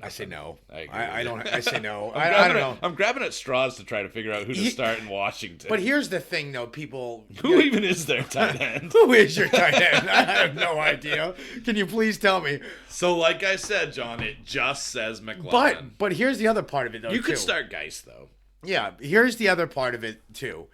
I say no. I don't. I say no. I'm I don't know. I'm grabbing at straws to try to figure out who to start in Washington. But here's the thing, though, people. Who even is their tight end? Who is your tight end? I have no idea. Can you please tell me? So, like I said, John, it just says McLovin. But here's the other part of it, though. You could too. start Geist, though. Yeah, here's the other part of it too.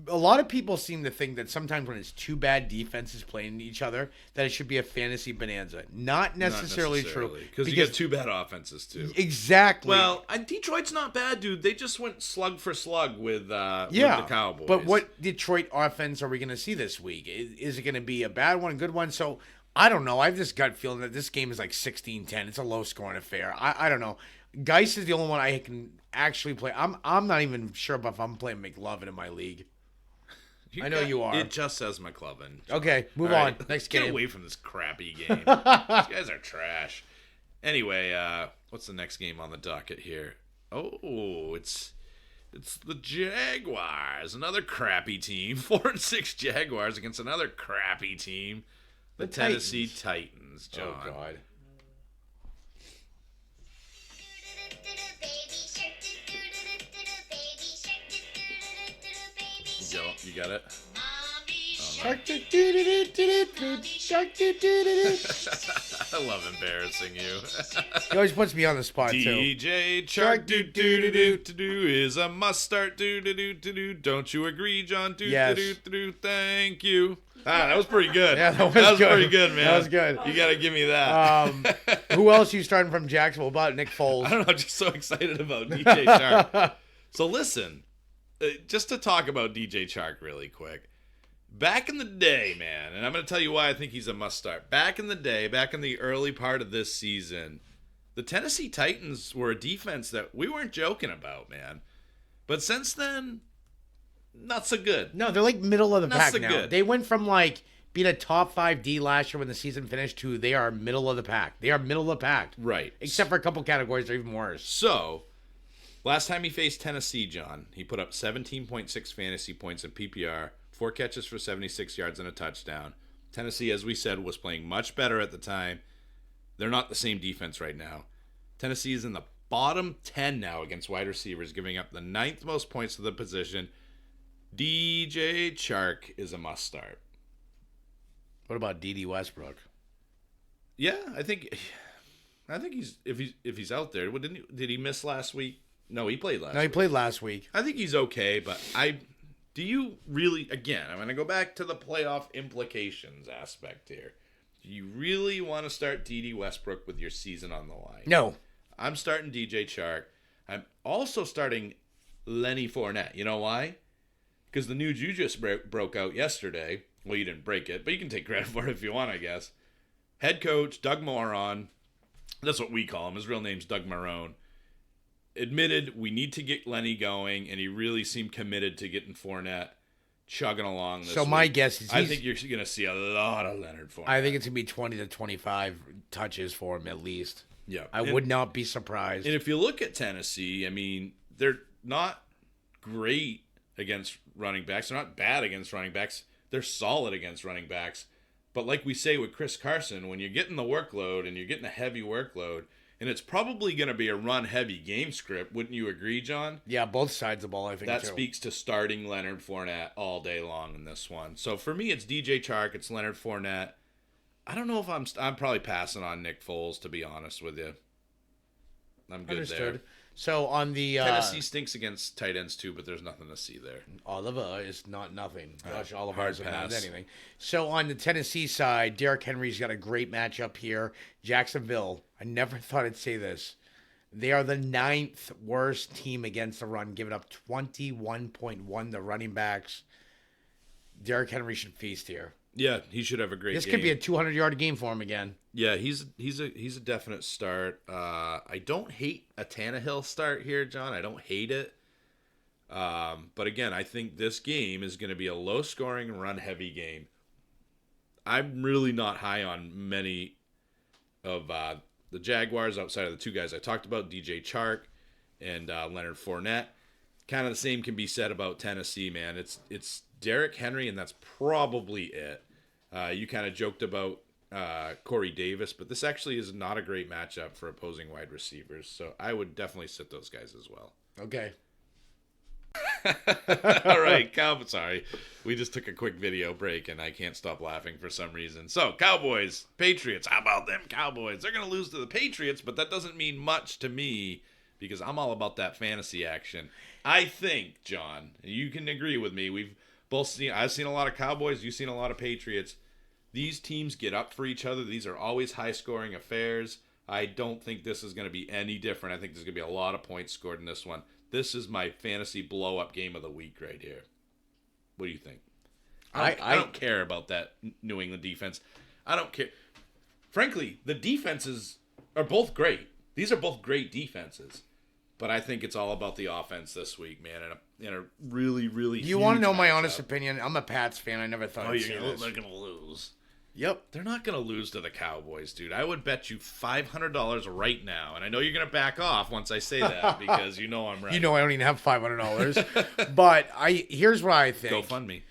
A lot of people seem to think that sometimes when it's two bad defenses playing each other, that it should be a fantasy bonanza. Not necessarily true. Because you get two bad offenses, too. Exactly. Well, Detroit's not bad, dude. They just went slug for slug with the Cowboys. But what Detroit offense are we going to see this week? Is it going to be a bad one, a good one? So I don't know. I have this gut feeling that this game is like 16-10. It's a low-scoring affair. I don't know. Geist is the only one I can actually play. I'm not even sure if I'm playing McLovin in my league. I know you are. It just says McLovin. Okay, move All on. right, Next get game. away from this crappy game. These guys are trash. Anyway, what's the next game on the docket here? Oh, it's the Jaguars, another crappy team. 4-6 Jaguars against another crappy team, the Tennessee Titans. John. Oh God. You got it? I love embarrassing you. He always puts me on the spot too. DJ Chark do do do do do is a must start do do do do do. Don't you agree, John? Do Yes. do do do. Thank you. That was pretty good. Yeah, that was good. pretty good, man. That was good. You gotta give me that. Who else are you starting from Jacksonville? About Nick Foles? I don't know. I'm just so excited about DJ Chark. So listen, just to talk about DJ Chark really quick. Back in the day, man, and I'm going to tell you why I think he's a must start. Back in the day, back in the early part of this season, the Tennessee Titans were a defense that we weren't joking about, man. But since then, not so good. No, they're like middle of the Not pack so now. good. They went from like being a top 5 D last year when the season finished to they are middle of the pack. They are middle of the pack. Right. Except for a couple categories that are even worse. So, last time he faced Tennessee, John, he put up 17.6 fantasy points in PPR, 4 catches for 76 yards and a touchdown. Tennessee, as we said, was playing much better at the time. They're not the same defense right now. Tennessee is in the bottom 10 now against wide receivers, giving up the 9th most points to the position. DJ Chark is a must start. What about D.D. Westbrook? Yeah, I think he's if he's out there. Did he miss last week? No, he played last. No, he week. played last week. I think he's okay, but do you really, again, I'm going to go back to the playoff implications aspect here. Do you really want to start D.D. Westbrook with your season on the line? No. I'm starting DJ Chark. I'm also starting Lenny Fournette. You know why? Because the news you just broke out yesterday, well, you didn't break it, but you can take credit for it if you want, I guess. Head coach Doug Marrone, that's what we call him, his real name's Doug Marrone, admitted we need to get Lenny going, and he really seemed committed to getting Fournette chugging along this So week. my guess is I think you're going to see a lot of Leonard Fournette. I think it's going to be 20 to 25 touches for him at least. Yeah. I would not be surprised. And if you look at Tennessee, I mean, they're not great against running backs. They're not bad against running backs. They're solid against running backs. But like we say with Chris Carson, when you're getting the workload and you're getting a heavy workload, and it's probably going to be a run-heavy game script. Wouldn't you agree, John? Yeah, both sides of the ball, I think, That too. speaks to starting Leonard Fournette all day long in this one. So for me, it's DJ Chark, it's Leonard Fournette. I don't know if I'm probably passing on Nick Foles, to be honest with you. I'm good Understood. there. So on the Tennessee stinks against tight ends too, but there's nothing to see there. Oliver is not nothing. Gosh, Oliver hard isn't not pass. anything. So on the Tennessee side, Derrick Henry's got a great matchup here. Jacksonville, I never thought I'd say this. They are the 9th worst team against the run, giving up 21.1 to running backs. Derrick Henry should feast here. Yeah, he should have a great This game. could be a 200-yard game for him again. Yeah, he's a definite start. I don't hate a Tannehill start here, John. I don't hate it. But again, I think this game is going to be a low-scoring, run-heavy game. I'm really not high on many of the Jaguars outside of the two guys I talked about, DJ Chark and Leonard Fournette. Kind of the same can be said about Tennessee, man. It's Derrick Henry, and that's probably it. You kind of joked about Corey Davis, but this actually is not a great matchup for opposing wide receivers. So I would definitely sit those guys as well. Okay. All right, sorry. We just took a quick video break, and I can't stop laughing for some reason. So, Cowboys, Patriots. How about them Cowboys? They're going to lose to the Patriots, but that doesn't mean much to me because I'm all about that fantasy action. I think, John, you can agree with me. I've seen a lot of Cowboys. You've seen a lot of Patriots. These teams get up for each other. These are always high-scoring affairs. I don't think this is going to be any different. I think there's going to be a lot of points scored in this one. This is my fantasy blow-up game of the week right here. What do you think? I don't care about that New England defense. I don't care. Frankly, the defenses are both great. These are both great defenses. But I think it's all about the offense this week, man. In a really, really You huge want to know my matchup. honest opinion? I'm a Pats fan. I never thought I'd say this. They're going to lose. Yep. They're not going to lose to the Cowboys, dude. I would bet you $500 right now. And I know you're going to back off once I say that because you know I'm right. You know I don't even have $500. But here's what I think. GoFundMe.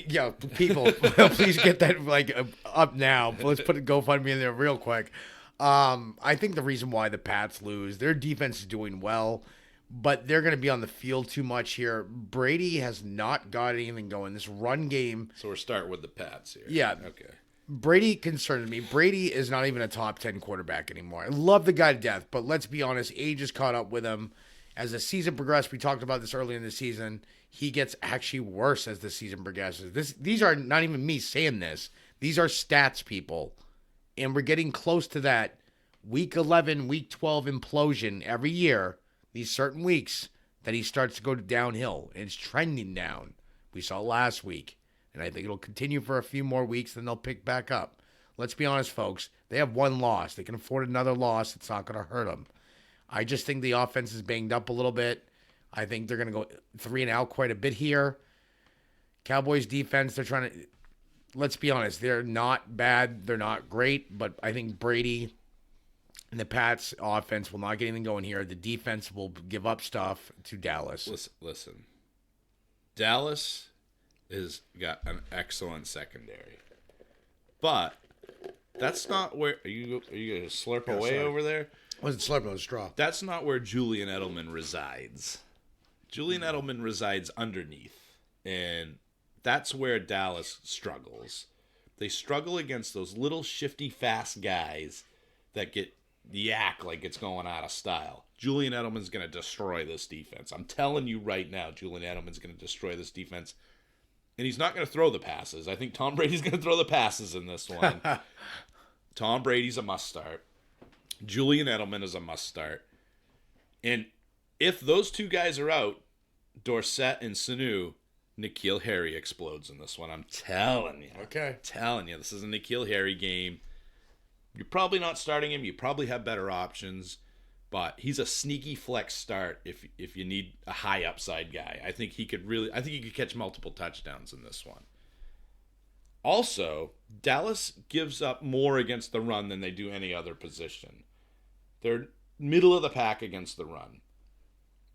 Yeah, people, please get that up now. Let's put a GoFundMe in there real quick. I think the reason why the Pats lose, their defense is doing well, but they're going to be on the field too much here. Brady has not got anything going. This run game. So we're starting with the Pats here. Yeah. Okay. Brady concerns me. Brady is not even a top 10 quarterback anymore. I love the guy to death, but let's be honest, age has caught up with him. As the season progressed, we talked about this earlier in the season, he gets actually worse as the season progresses. These are not even me saying this. These are stats, people. And we're getting close to that week 11, week 12 implosion every year, these certain weeks, that he starts to go downhill. And it's trending down. We saw it last week. And I think it'll continue for a few more weeks, then they'll pick back up. Let's be honest, folks. They have one loss. They can afford another loss. It's not going to hurt them. I just think the offense is banged up a little bit. I think they're going to go 3-and-out quite a bit here. Cowboys defense, they're trying to... Let's be honest. They're not bad. They're not great. But I think Brady and the Pats offense will not get anything going here. The defense will give up stuff to Dallas. Listen. Dallas has got an excellent secondary. But that's not where... Are you going to slurp away sorry. over there? Wasn't slurping, it was straw. That's not where Julian Edelman resides. Julian Edelman resides underneath. And that's where Dallas struggles. They struggle against those little shifty, fast guys that get yak like it's going out of style. Julian Edelman's going to destroy this defense. I'm telling you right now, Julian Edelman's going to destroy this defense. And he's not going to throw the passes. I think Tom Brady's going to throw the passes in this one. Tom Brady's a must-start. Julian Edelman is a must-start. And if those two guys are out, Dorsett and Sanu, N'Keal Harry explodes in this one. I'm telling you. Okay. Telling you. This is a N'Keal Harry game. You're probably not starting him. You probably have better options. But he's a sneaky flex start if you need a high upside guy. I think he could catch multiple touchdowns in this one. Also, Dallas gives up more against the run than they do any other position. They're middle of the pack against the run.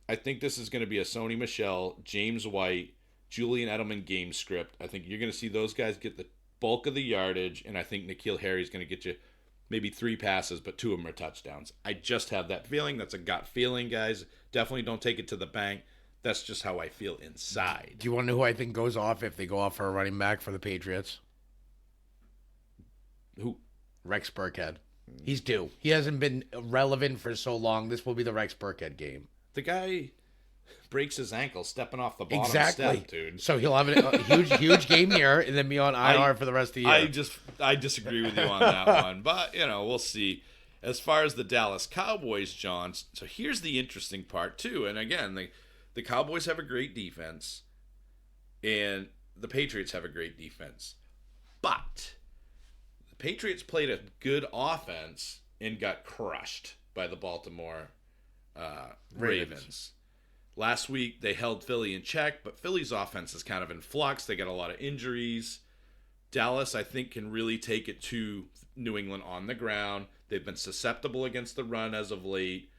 I think this is going to be a Sony Michel, James White, Julian Edelman game script. I think you're going to see those guys get the bulk of the yardage, and I think N'Keal Harry is going to get you maybe 3 passes, but 2 of them are touchdowns. I just have that feeling. That's a gut feeling, guys. Definitely don't take it to the bank. That's just how I feel inside. Do you want to know who I think goes off if they go off for a running back for the Patriots? Who? Rex Burkhead. He's due. He hasn't been relevant for so long. This will be the Rex Burkhead game. The guy breaks his ankle stepping off the bottom step, dude. So he'll have a huge game here and then be on IR for the rest of the year. I disagree with you on that one, but we'll see. As far as the Dallas Cowboys, John, so here's the interesting part too. And again, the Cowboys have a great defense, and the Patriots have a great defense, but the Patriots played a good offense and got crushed by the Baltimore Ravens. Last week, they held Philly in check, but Philly's offense is kind of in flux. They got a lot of injuries. Dallas, I think, can really take it to New England on the ground. They've been susceptible against the run as of late.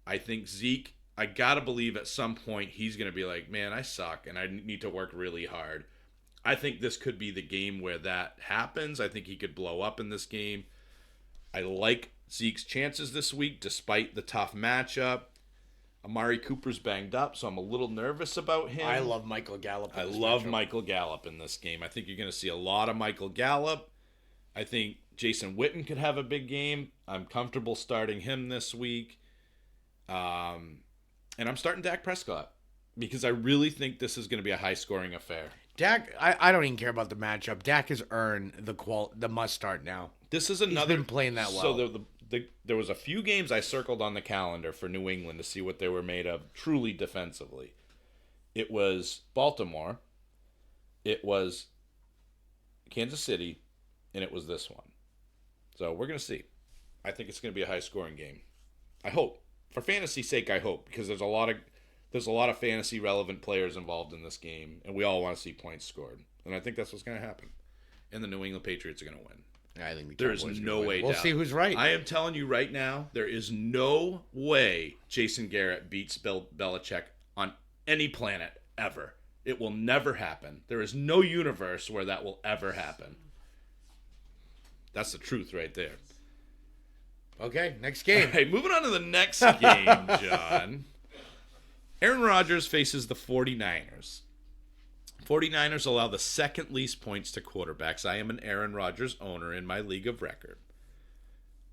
I think Zeke, I got to believe at some point he's going to be like, man, I suck, and I need to work really hard. I think this could be the game where that happens. I think he could blow up in this game. I like Zeke's chances this week, despite the tough matchup. Amari Cooper's banged up, so I'm a little nervous about him. I love Michael Gallup. I love Michael Gallup in this game. I think you're going to see a lot of Michael Gallup. I think Jason Witten could have a big game. I'm comfortable starting him this week. And I'm starting Dak Prescott because I really think this is going to be a high-scoring affair. Dak, I don't even care about the matchup. Dak has earned the must start now. This is another. He's been playing that well. So there was a few games I circled on the calendar for New England to see what they were made of truly defensively. It was Baltimore, it was Kansas City, and it was this one. So we're going to see. I think it's going to be a high-scoring game. I hope. For fantasy's sake, I hope, because there's a lot of fantasy-relevant players involved in this game, and we all want to see points scored. And I think that's what's going to happen. And the New England Patriots are going to win. I think there is no way. We'll see who's right. I am telling you right now, there is no way Jason Garrett beats Bill Belichick on any planet ever. It will never happen. There is no universe where that will ever happen. That's the truth right there. Okay, next game. All right, moving on to the next game, John. Aaron Rodgers faces the 49ers. 49ers allow the second least points to quarterbacks. I am an Aaron Rodgers owner in my league of record.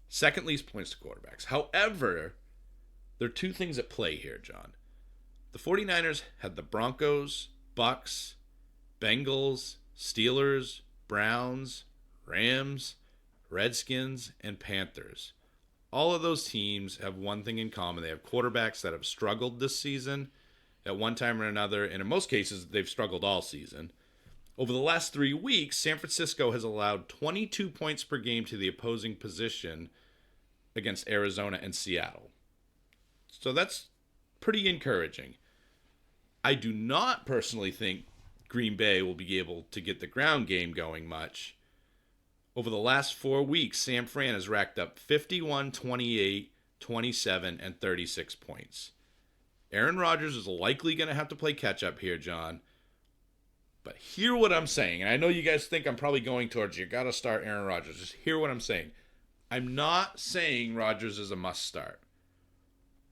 Second least points to quarterbacks. However, there are two things at play here, John. The 49ers had the Broncos, Bucks, Bengals, Steelers, Browns, Rams, Redskins, and Panthers. All of those teams have one thing in common. They have quarterbacks that have struggled this season at one time or another, and in most cases, they've struggled all season. Over the last 3 weeks, San Francisco has allowed 22 points per game to the opposing position against Arizona and Seattle. So that's pretty encouraging. I do not personally think Green Bay will be able to get the ground game going much. Over the last 4 weeks, San Fran has racked up 51, 28, 27, and 36 points. Aaron Rodgers is likely going to have to play catch-up here, John. But hear what I'm saying. And I know you guys think I'm probably going towards you got to start Aaron Rodgers. Just hear what I'm saying. I'm not saying Rodgers is a must-start.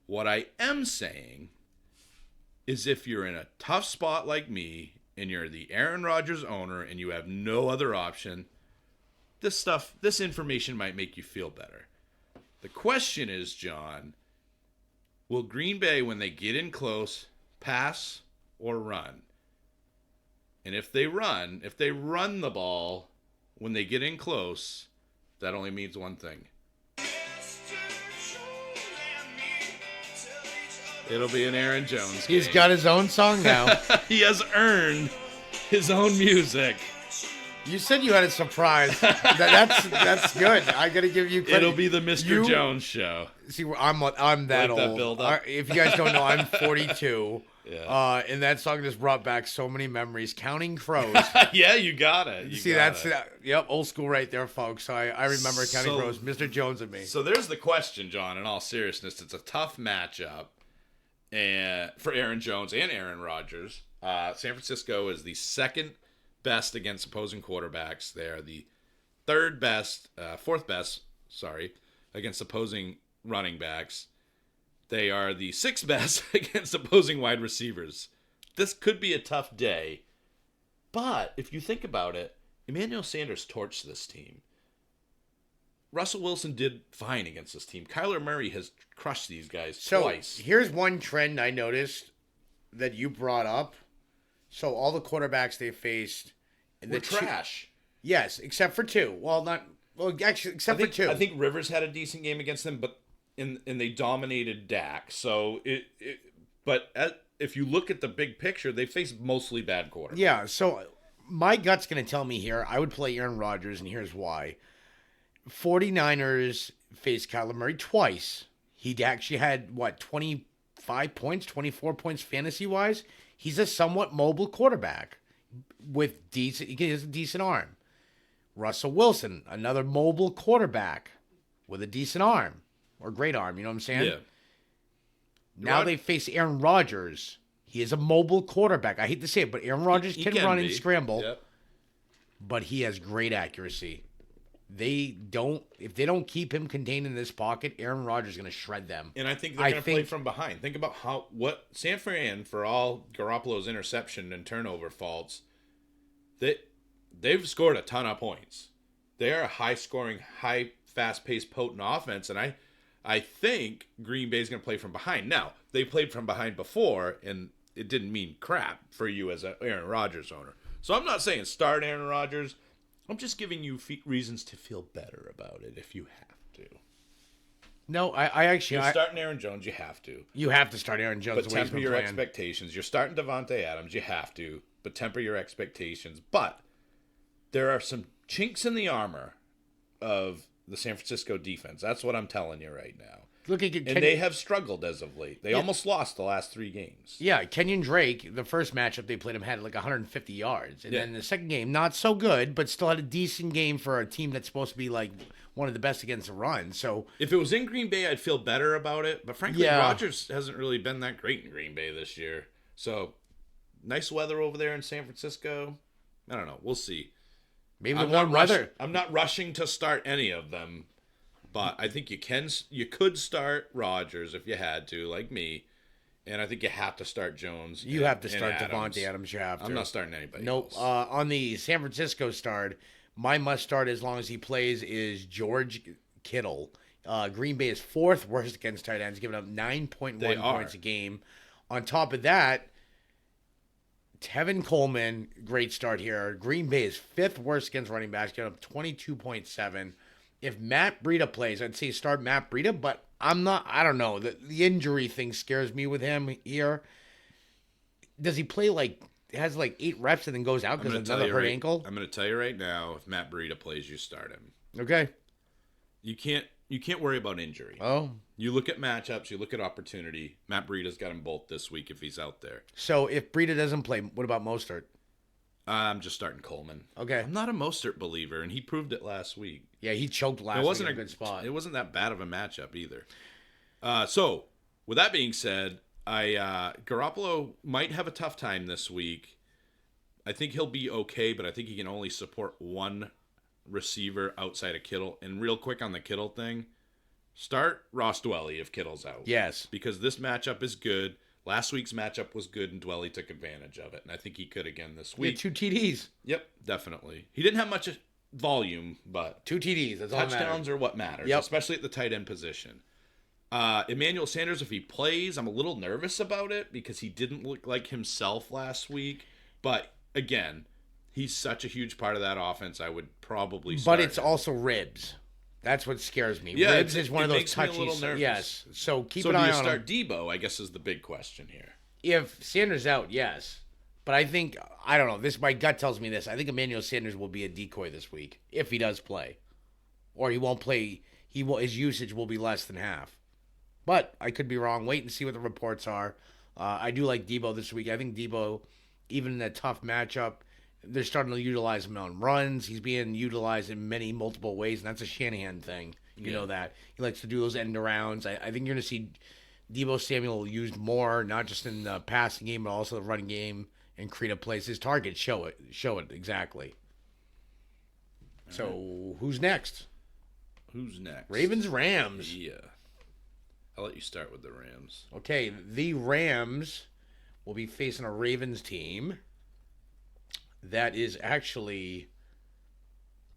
What I am saying is if you're in a tough spot like me and you're the Aaron Rodgers owner and you have no other option, this information might make you feel better. The question is, John, will Green Bay, when they get in close, pass or run? And if they run the ball when they get in close, that only means one thing. It'll be an Aaron Jones game. He's got his own song now. He has earned his own music. You said you had a surprise. That's good. I gotta give you credit. It'll be the Mr. Jones show. See, I'm that like that old. build-up? If you guys don't know, I'm 42. Yeah. And that song just brought back so many memories. Counting Crows. Yeah, you got it. Yep, old school right there, folks. So I remember Counting Crows, Mr. Jones and me. So there's the question, John. In all seriousness, it's a tough matchup, and for Aaron Jones and Aaron Rodgers. San Francisco is the second best against opposing quarterbacks. They are the fourth best, against opposing running backs. They are the sixth best against opposing wide receivers. This could be a tough day. But if you think about it, Emmanuel Sanders torched this team. Russell Wilson did fine against this team. Kyler Murray has crushed these guys twice. Here's one trend I noticed that you brought up. So all the quarterbacks they faced Were trash. Yes, except for two. Actually, except for two. I think Rivers had a decent game against them, but and they dominated Dak. So if you look at the big picture, they faced mostly bad quarterbacks. Yeah, so my gut's going to tell me here, I would play Aaron Rodgers, and here's why. 49ers faced Kyler Murray twice. He actually had, 25 points, 24 points fantasy-wise? He's a somewhat mobile quarterback with he has a decent arm. Russell Wilson, another mobile quarterback with a decent arm. Or great arm, you know what I'm saying? Yeah. Now they face Aaron Rodgers. He is a mobile quarterback. I hate to say it, but Aaron Rodgers can run and scramble. Yep. But he has great accuracy. If they don't keep him contained in this pocket, Aaron Rodgers is going to shred them. And I think they're going to play from behind. Think about what San Fran, for all Garoppolo's interception and turnover faults, they've scored a ton of points. They are a high-scoring, fast-paced, potent offense, and I think Green Bay is going to play from behind. Now, they played from behind before, and it didn't mean crap for you as an Aaron Rodgers owner. So I'm not saying start Aaron Rodgers. I'm just giving you reasons to feel better about it if you have to. No, I actually... You're starting Aaron Jones, you have to. You have to start Aaron Jones. But temper your expectations. You're starting Devontae Adams, you have to. But temper your expectations. But there are some chinks in the armor of the San Francisco defense. That's what I'm telling you right now. They have struggled as of late. They almost lost the last 3 games. Yeah, Kenyon Drake, the first matchup they played him, had 150 yards. And then the second game, not so good, but still had a decent game for a team that's supposed to be one of the best against the run. So if it was in Green Bay, I'd feel better about it. But frankly, Rodgers hasn't really been that great in Green Bay this year. So nice weather over there in San Francisco. I don't know. We'll see. Maybe warm weather. I'm not rushing to start any of them. But I think you could start Rodgers if you had to, like me. And I think you have to start Jones. You have to start Devontae Adams. You have to. I'm not starting anybody else. On the San Francisco start, my must start as long as he plays is George Kittle. Green Bay is 4th worst against tight ends, giving up 9.1 points a game. On top of that, Tevin Coleman, great start here. Green Bay is 5th worst against running backs, giving up 22.7. If Matt Breida plays, I'd say start Matt Breida, but I don't know. The injury thing scares me with him here. Does he play has 8 reps and then goes out because of another hurt ankle? I'm going to tell you right now, if Matt Breida plays, you start him. Okay. You can't worry about injury. Oh. You look at matchups, you look at opportunity. Matt Breida's got them both this week if he's out there. So if Breida doesn't play, what about Mostert? I'm just starting Coleman. Okay. I'm not a Mostert believer, and he proved it last week. Yeah, he choked last week in a good spot. It wasn't that bad of a matchup either. So, with that being said, Garoppolo might have a tough time this week. I think he'll be okay, but I think he can only support one receiver outside of Kittle. And real quick on the Kittle thing, start Ross Dwelly if Kittle's out. Yes. Because this matchup is good. Last week's matchup was good, and Dwelly took advantage of it, and I think he could again this week. 2 TDs. Yep, definitely. He didn't have much volume, but 2 TDs. That's all that touchdowns are what matters, especially at the tight end position. Emmanuel Sanders, if he plays, I'm a little nervous about it because he didn't look like himself last week. But again, he's such a huge part of that offense. I would probably start But it's him. Also ribs. That's what scares me. Yeah, Ribs is one of those touchy. Me a little nervous. Yes. So keep an eye on him. So do you start Debo, I guess, is the big question here. If Sanders out, yes. But I don't know. My gut tells me this. I think Emmanuel Sanders will be a decoy this week if he does play. Or he won't play. His usage will be less than half. But I could be wrong. Wait and see what the reports are. I do like Debo this week. I think Debo, even in a tough matchup, they're starting to utilize him on runs. He's being utilized in multiple ways, and that's a Shanahan thing. You know that. He likes to do those end arounds. I think you're going to see Debo Samuel used more, not just in the passing game, but also the running game and creative plays. His targets show it exactly. So who's next? Who's next? Ravens, Rams. Yeah. I'll let you start with the Rams. Okay, the Rams will be facing a Ravens team that is actually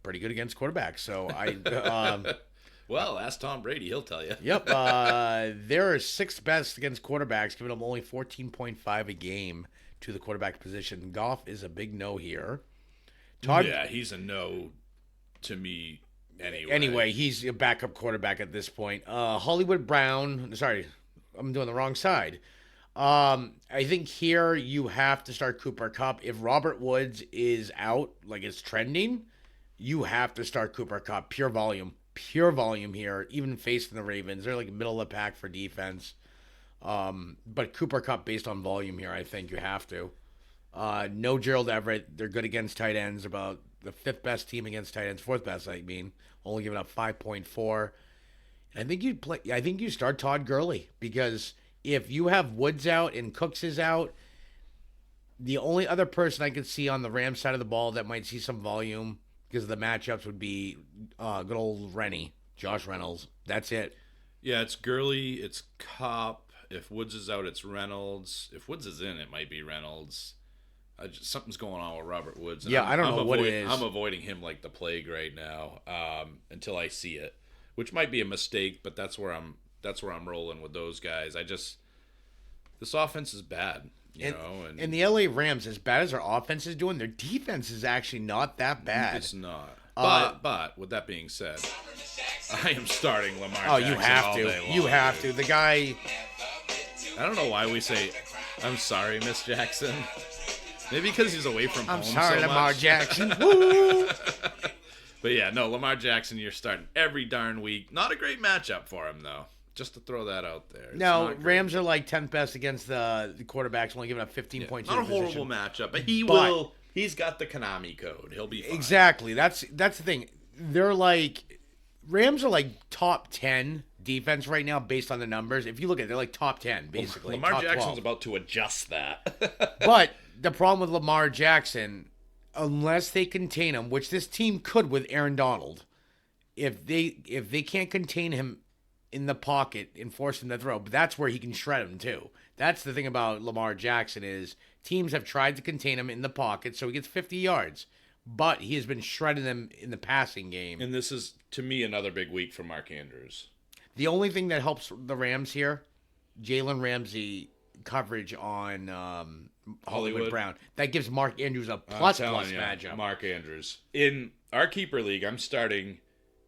pretty good against quarterbacks. So Well, ask Tom Brady. He'll tell you. Yep. They're sixth best against quarterbacks, giving them only 14.5 a game to the quarterback position. Goff is a big no here. Yeah, he's a no to me anyway. Anyway, he's a backup quarterback at this point. Hollywood Brown. Sorry, I'm doing the wrong side. I think here you have to start Cooper Kupp. If Robert Woods is out, like it's trending, you have to start Cooper Kupp. Pure volume here. Even facing the Ravens, they're like middle of the pack for defense. But Cooper Kupp based on volume here, I think you have to. No Gerald Everett. They're good against tight ends. About the fifth best team against tight ends. Fourth best, I mean. Only giving up 5.4. I think you start Todd Gurley because if you have Woods out and Cooks is out, the only other person I could see on the Rams side of the ball that might see some volume because of the matchups would be good old Rennie, Josh Reynolds. That's it. Yeah, it's Gurley, it's Kupp. If Woods is out, it's Reynolds. If Woods is in, it might be Reynolds. Something's going on with Robert Woods. And I don't know what it is. I'm avoiding him like the plague right now until I see it, which might be a mistake, but that's where I'm rolling with those guys. This offense is bad, you know. And the LA Rams, as bad as their offense is doing, their defense is actually not that bad. It's not. But with that being said, I am starting Lamar Jackson. You have to. You have to. The guy. I don't know why we say, "I'm sorry, Miss Jackson." Maybe because he's away from home. I'm sorry, so Lamar much. Jackson. Woo! But yeah, no, Lamar Jackson, you're starting every darn week. Not a great matchup for him, though. Just to throw that out there. No, Rams are like 10th best against the quarterbacks, only giving up 15 points. Not a horrible matchup, but he's got the Konami code. He'll be fine. Exactly. That's the thing. They're like, Rams are like top 10 defense right now based on the numbers. If you look at it, they're like top 10, basically. Lamar top Jackson's 12. about to adjust that. But the problem with Lamar Jackson, unless they contain him, which this team could with Aaron Donald, if they can't contain him in the pocket and force him to throw, but that's where he can shred him too. That's the thing about Lamar Jackson is teams have tried to contain him in the pocket, so he gets 50 yards, but he has been shredding them in the passing game. And this is, to me, another big week for Mark Andrews. The only thing that helps the Rams here, Jalen Ramsey coverage on Hollywood Brown. That gives Mark Andrews a plus matchup. Mark Andrews. In our keeper league, I'm starting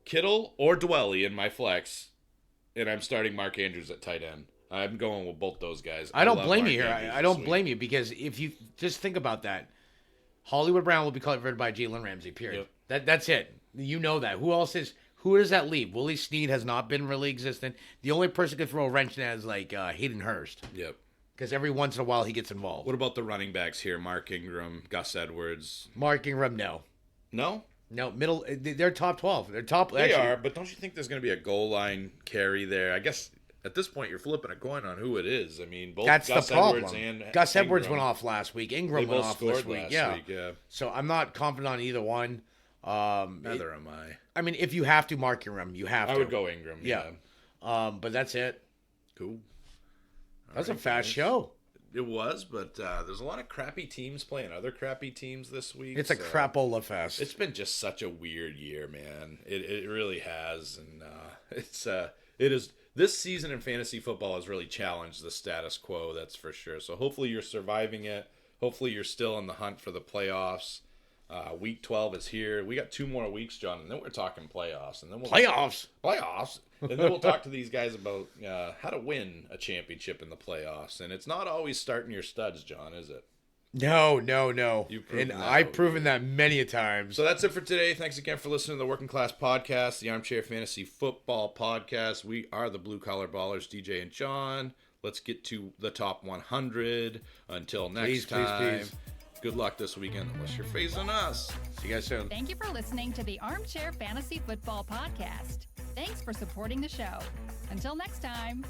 Kittle or Dwelly in my flex, and I'm starting Mark Andrews at tight end. I'm going with both those guys. I don't blame you here. I don't blame you because if you just think about that, Hollywood Brown will be covered by Jalen Ramsey, period. Yep. That's it. You know that. Who does that leave? Willie Snead has not been really existent. The only person who can throw a wrench in that is like Hayden Hurst. Yep. Because every once in a while he gets involved. What about the running backs here? Mark Ingram, Gus Edwards. Mark Ingram, no. No? No, middle. They're top 12. They're top. They are, but don't you think there's going to be a goal line carry there? I guess at this point you're flipping a coin on who it is. I mean, both that's Gus the problem. Edwards and Gus Ingram. Edwards went off last week. Ingram went off this week. Yeah. Yeah. So I'm not confident on either one. Neither am I. I mean, if you have to Mark Ingram, you have to. I would go Ingram. Yeah. But that's it. Cool. That's a fast show. It was, but there's a lot of crappy teams playing other crappy teams this week. It's a crapola fest. It's been just such a weird year, man. It really has, and it is. This season in fantasy football has really challenged the status quo. That's for sure. So hopefully you're surviving it. Hopefully you're still in the hunt for the playoffs. Week 12 is here. We got 2 more weeks, John, and then we're talking playoffs. And then playoffs. And then we'll talk to these guys about how to win a championship in the playoffs. And it's not always starting your studs, John, is it? No. I've proven that many a times. So that's it for today. Thanks again for listening to the Working Class Podcast, the Armchair Fantasy Football Podcast. We are the Blue Collar Ballers, DJ and John. Let's get to the top 100. Until next time. Please. Good luck this weekend unless you're facing us. See you guys soon. Thank you for listening to the Armchair Fantasy Football Podcast. Thanks for supporting the show. Until next time.